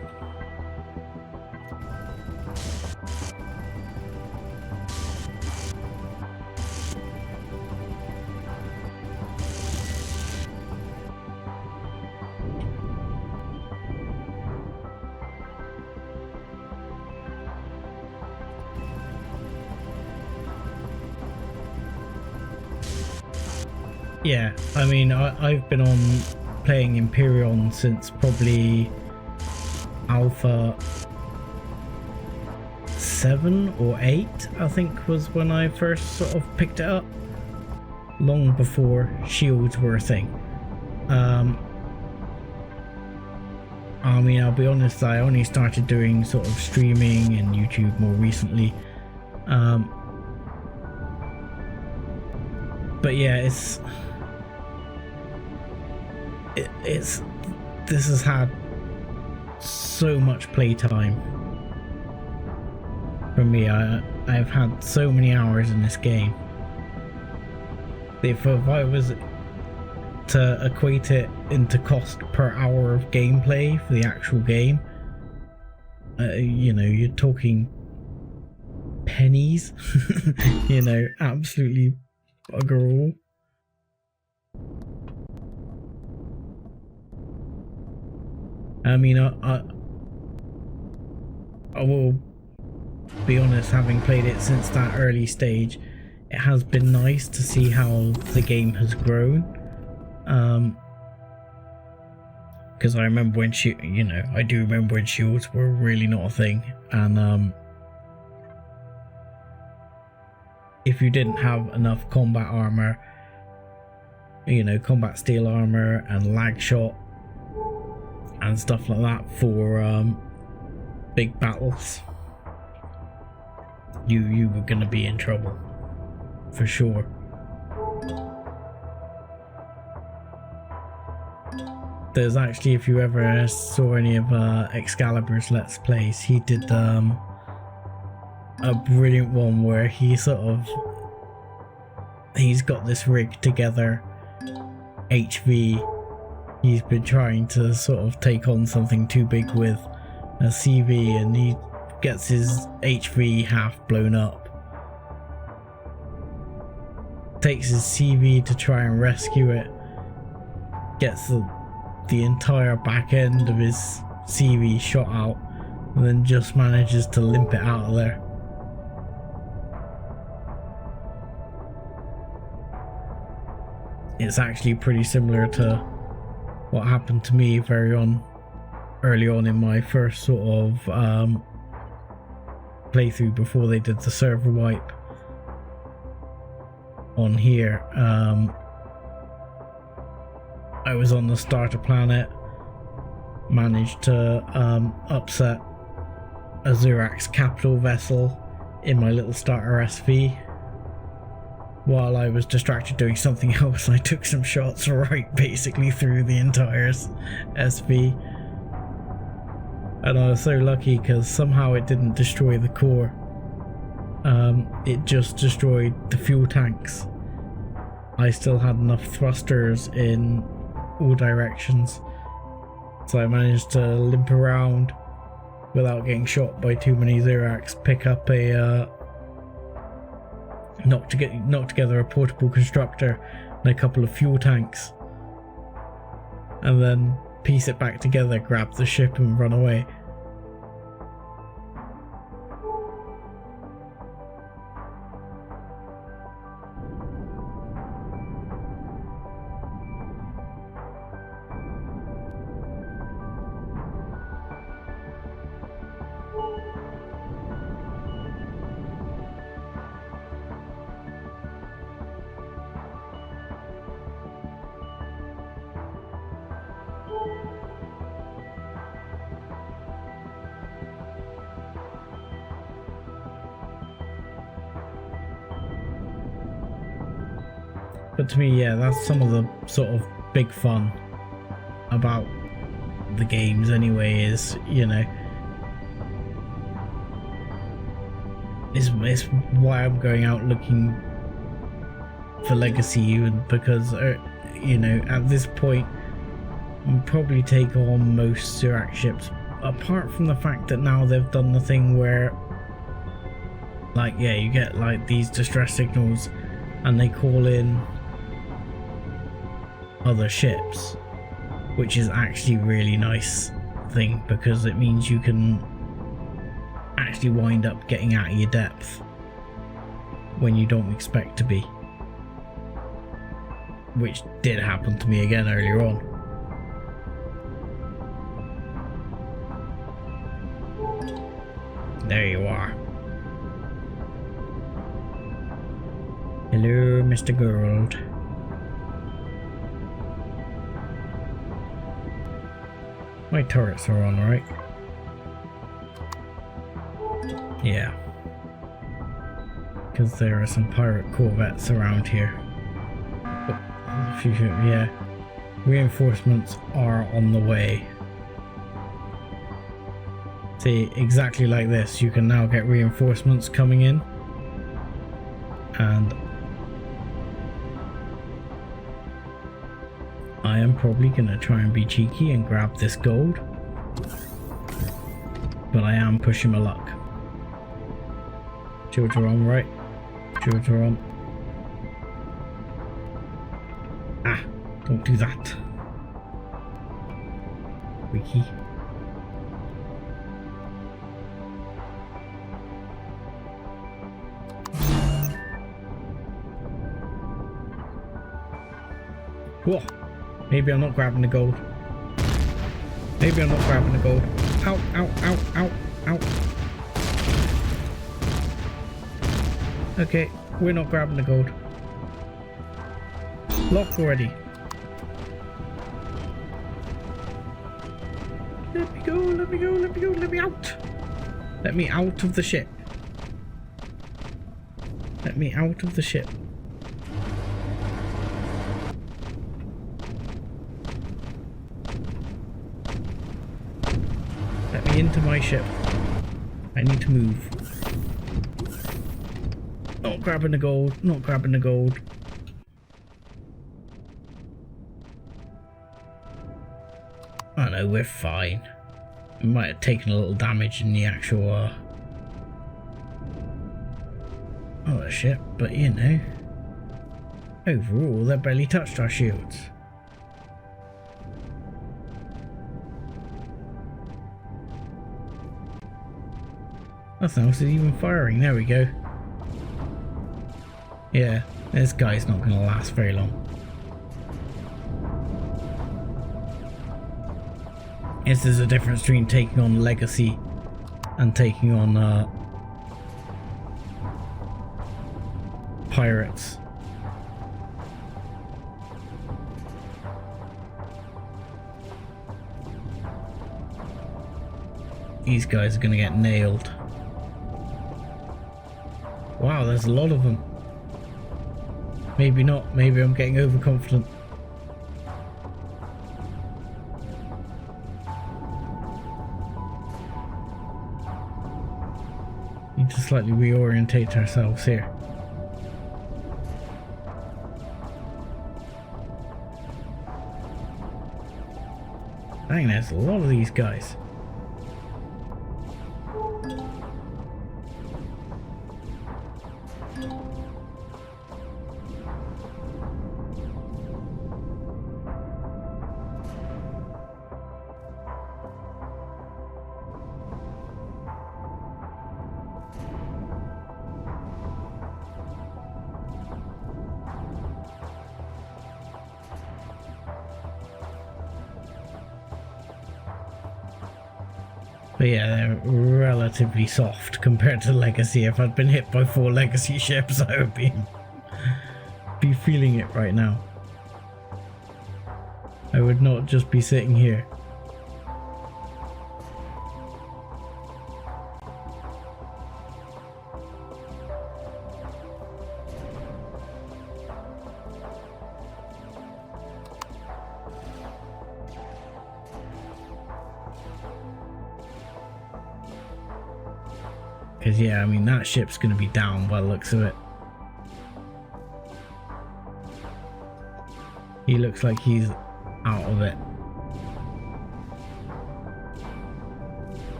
Yeah, I mean, I've been on playing Empyrion since probably Alpha 7 or 8, I think, was when I first sort of picked it up. Long before shields were a thing. I mean, I'll be honest, I only started doing sort of streaming and YouTube more recently. But yeah, this has had so much playtime for me. I've had so many hours in this game. If I was to equate it into cost per hour of gameplay for the actual game, you know, you're talking pennies. You know, absolutely bugger all. I mean, I will be honest, having played it since that early stage, it has been nice to see how the game has grown. Because I remember when I do remember when shields were really not a thing, and if you didn't have enough combat armor, you know, combat steel armor and lag shot and stuff like that for big battles, you were gonna be in trouble for sure. There's actually, if you ever saw any of Excalibur's Let's Plays, he did a brilliant one where he's got this rig together, HV. He's been trying to sort of take on something too big with a CV, and he gets his HV half blown up. Takes his CV to try and rescue it. Gets the entire back end of his CV shot out, and then just manages to limp it out of there. It's actually pretty similar to what happened to me early on in my first sort of playthrough before they did the server wipe on here. I was on the starter planet, managed to upset a Zurax capital vessel in my little starter SV. While I was distracted doing something else, I took some shots right basically through the entire SV. And I was so lucky because somehow it didn't destroy the core. It just destroyed the fuel tanks. I still had enough thrusters in all directions, so I managed to limp around without getting shot by too many Zurax, pick up a knock together a portable constructor and a couple of fuel tanks, and then piece it back together, grab the ship and run away. But to me, yeah, that's some of the sort of big fun about the games anyway, is, you know, it's why I'm going out looking for Legacy, and because, you know, at this point and probably take on most Surak ships, apart from the fact that now they've done the thing where, like, yeah, you get like these distress signals and they call in other ships, which is actually a really nice thing because it means you can actually wind up getting out of your depth when you don't expect to be, which did happen to me again earlier on. There you are. Hello, Mr. Gold. My turrets are on, right? Yeah. Because there are some pirate corvettes around here. Oh, yeah. Reinforcements are on the way. See, exactly like this, you can now get reinforcements coming in. And I am probably gonna try and be cheeky and grab this gold, but I am pushing my luck. Shields are on, right? Shields are on. Ah, don't do that. Wiki. Whoa. Maybe I'm not grabbing the gold. Maybe I'm not grabbing the gold. Ow, ow, ow, ow, ow. Okay, we're not grabbing the gold. Locked already. Let me go, let me go, let me go, let me out. Let me out of the ship. Let me out of the ship. Let me into my ship. I need to move. Not grabbing the gold, not grabbing the gold. Oh no, we're fine. We might have taken a little damage in the actual other ship, but you know, overall they barely touched our shields. Nothing else is even firing. There we go. Yeah, this guy's not going to last very long. Yes, there's a difference between taking on Legacy and taking on pirates. These guys are going to get nailed. Wow, there's a lot of them. Maybe not. Maybe I'm getting overconfident. Need to slightly reorientate ourselves here. Dang, there's a lot of these guys. But yeah, they're relatively soft compared to Legacy. If I'd been hit by 4 Legacy ships, I would be feeling it right now. I would not just be sitting here. Because yeah, I mean, that ship's going to be down by the looks of it. He looks like he's out of it.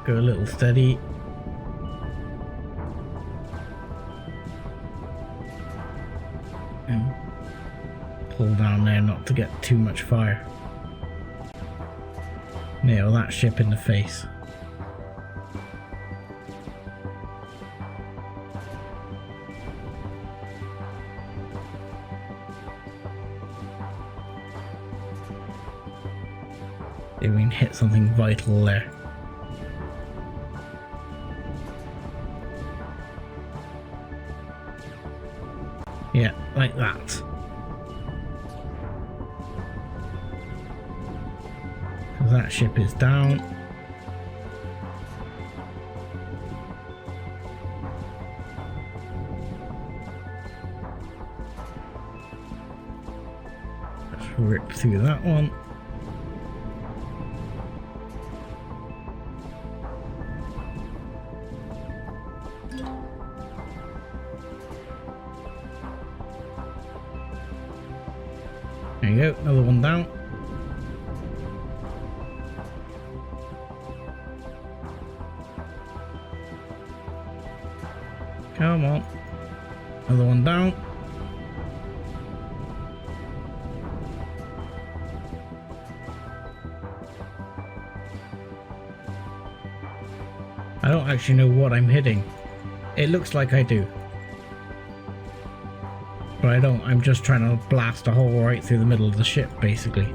Go a little steady. And pull down there not to get too much fire. Nail that ship in the face. If we can hit something vital there. Yeah, like that. So that ship is down. Let's rip through that one. There you go, another one down. Come on. Another one down. I don't actually know what I'm hitting. It looks like I do. But I don't, I'm just trying to blast a hole right through the middle of the ship, basically.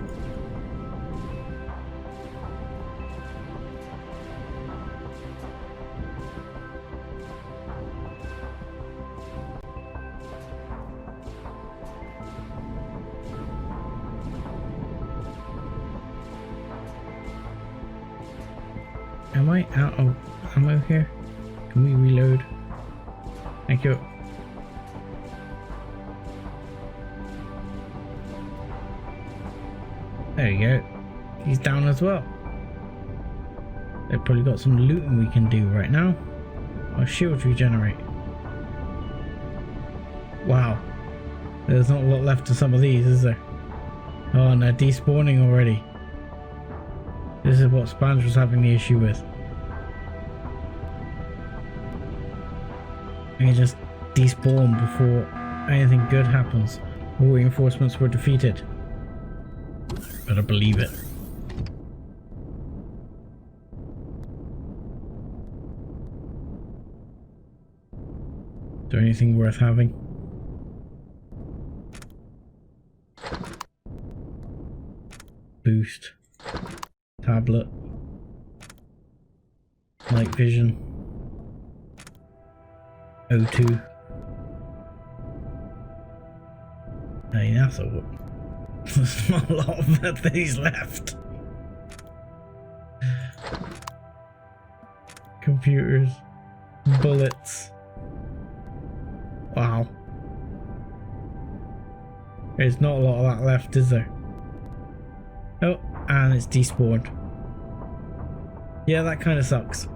Am I out of ammo here? Can we reload? Thank you. There you go. He's down as well. They've probably got some looting we can do right now. Our shields regenerate. Wow. There's not a lot left of some of these, is there? Oh, and they're despawning already. This is what Sponge was having the issue with. They just despawn before anything good happens. All reinforcements were defeated. Better believe it. Is there anything worth having? Boost. Tablet. Night vision. O2. Hey, that's a whoop. There's not a lot of these left. Computers. Bullets. Wow. There's not a lot of that left, is there? Oh, and it's despawned. Yeah, that kind of sucks.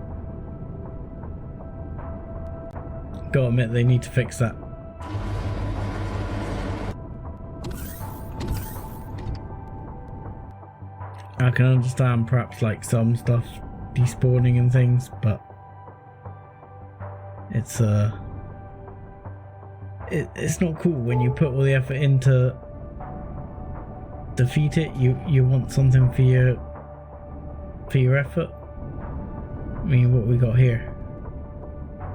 Gotta admit, they need to fix that. I can understand perhaps like some stuff despawning and things, but it's it's not cool when you put all the effort into defeat it. You want something for your effort. I mean, what we got here?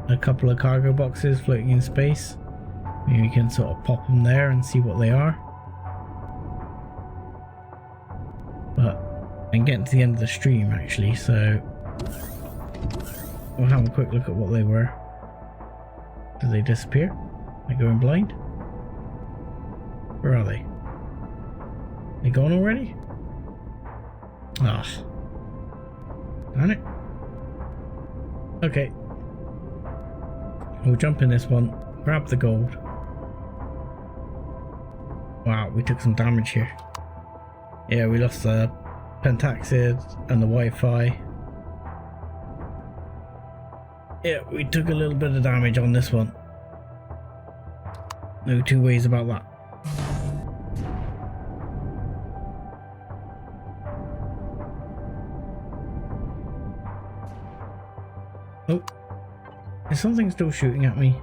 A couple of cargo boxes floating in space. Maybe we can sort of pop them there and see what they are. But I'm getting to the end of the stream actually, so we'll have a quick look at what they were. Did they disappear? They going blind? Where are they? They gone already? Ah. Darn it. Okay. We'll jump in this one, grab the gold. Wow, we took some damage here. Yeah, we lost the pentaxid and the Wi-Fi. Yeah, we took a little bit of damage on this one. No two ways about that. Is something still shooting at me?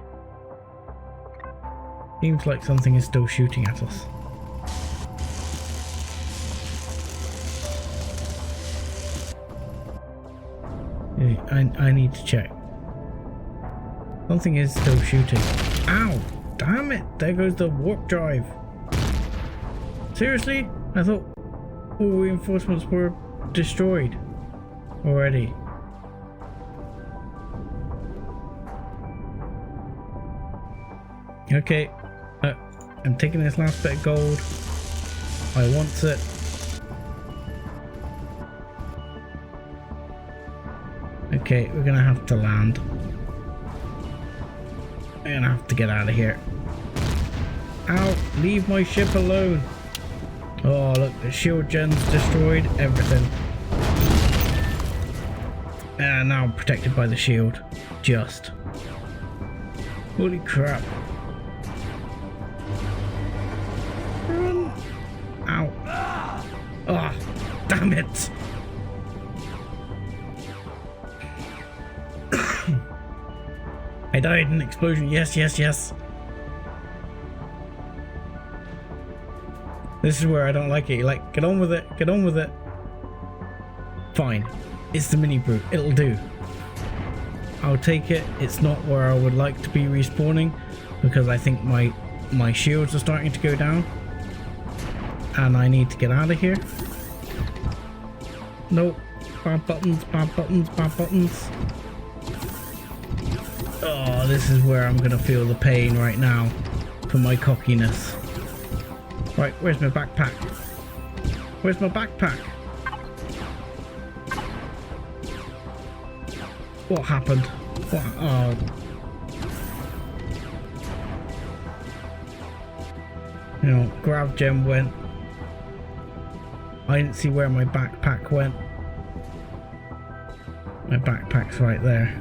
Seems like something is still shooting at us. I need to check. Something is still shooting. Ow! Damn it! There goes the warp drive. Seriously? I thought all reinforcements were destroyed already. Okay. I'm taking this last bit of gold. I want it. Okay, we're gonna have to land. We're gonna have to get out of here. Ow! Leave my ship alone! Oh, look, the shield gen's destroyed everything. And now I'm protected by the shield. Just. Holy crap. Run! Ow. Ah, oh, damn it! I died in an explosion. Yes, yes, yes. This is where I don't like it. You're like, get on with it. Get on with it. Fine. It's the mini brute. It'll do. I'll take it. It's not where I would like to be respawning because I think my shields are starting to go down. And I need to get out of here. Nope. Bad buttons, bad buttons, bad buttons. Oh, this is where I'm gonna feel the pain right now for my cockiness. Right, where's my backpack? Where's my backpack? What happened? What? Oh. You know, grav gem went. I didn't see where my backpack went. My backpack's right there.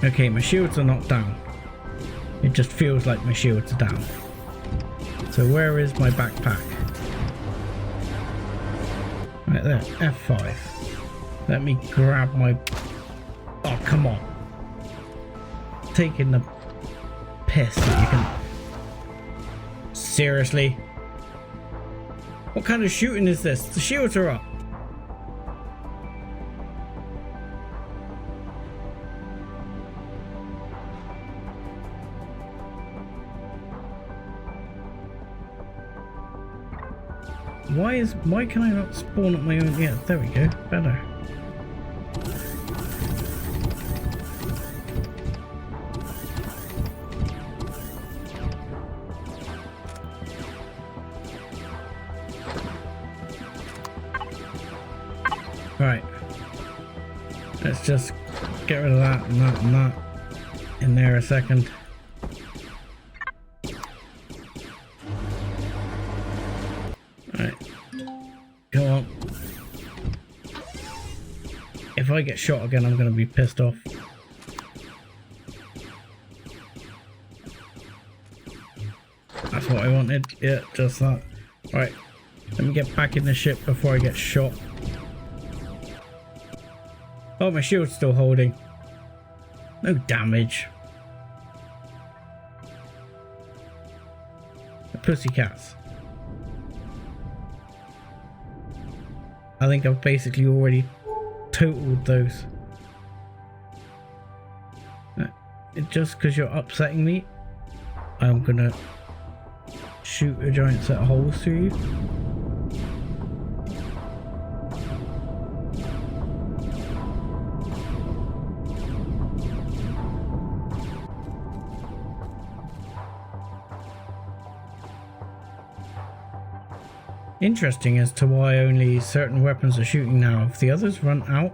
Okay, my shields are not down. It just feels like my shields are down. So where is my backpack? Right there, F5. Let me grab my... Oh, come on. Taking the piss that you can... Seriously? What kind of shooting is this? The shields are up. Why can I not spawn at my own? Yeah, there we go. Better. Right. Let's just get rid of that and that and that in there a second. If I get shot again, I'm going to be pissed off. That's what I wanted. Yeah, just that. Right. Let me get back in the ship before I get shot. Oh, my shield's still holding. No damage. The pussycats. I think I've basically already totaled those. Just because you're upsetting me, I'm gonna shoot a giant set of holes through you. Interesting as to why only certain weapons are shooting now. If the others run out,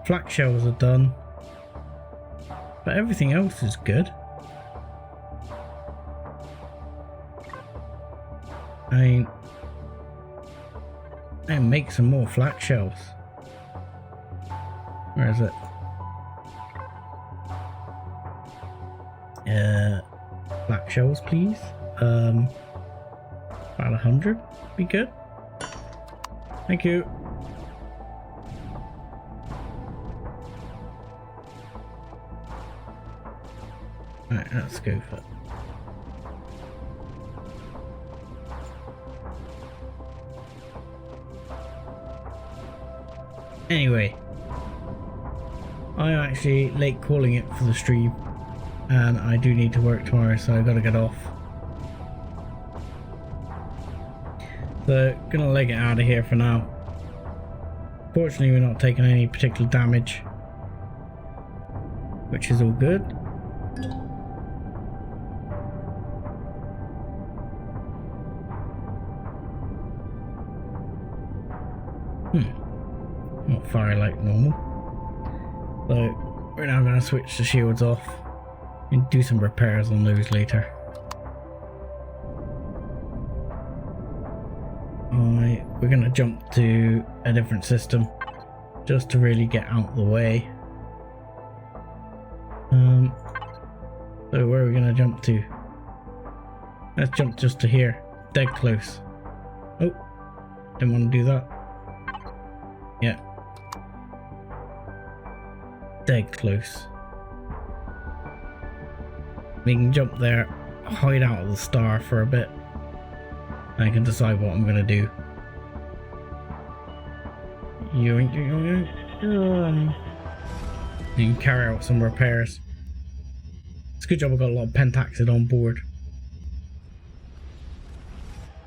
flak shells are done, but everything else is good. I mean, make some more flak shells. Where is it? Flak shells, please. About 100. Be good. Thank you. Alright, let's go for it. Anyway, I'm actually late calling it for the stream, and I do need to work tomorrow, so I gotta get off. So, gonna leg it out of here for now. Fortunately, we're not taking any particular damage, which is all good. Not fire like normal. So we're now going to switch the shields off and do some repairs on those later. We're going to jump to a different system just to really get out of the way. So where are we going to jump to? Let's jump just to here. Dead close. Oh, didn't want to do that. Yeah. Dead close. We can jump there, hide out of the star for a bit, and I can decide what I'm gonna do. You can carry out some repairs. It's a good job I've got a lot of pentaxid on board.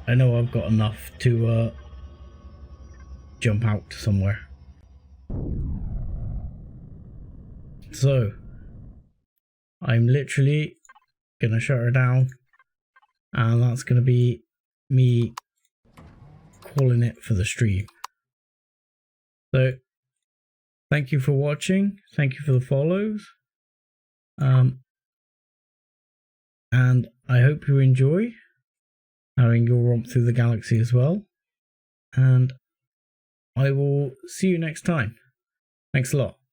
I know I've got enough to jump out to somewhere. So I'm literally gonna shut her down, and that's gonna be me calling it for the stream. So thank you for watching, thank you for the follows, and I hope you enjoy having your romp through the galaxy as well, and I will see you next time. Thanks a lot.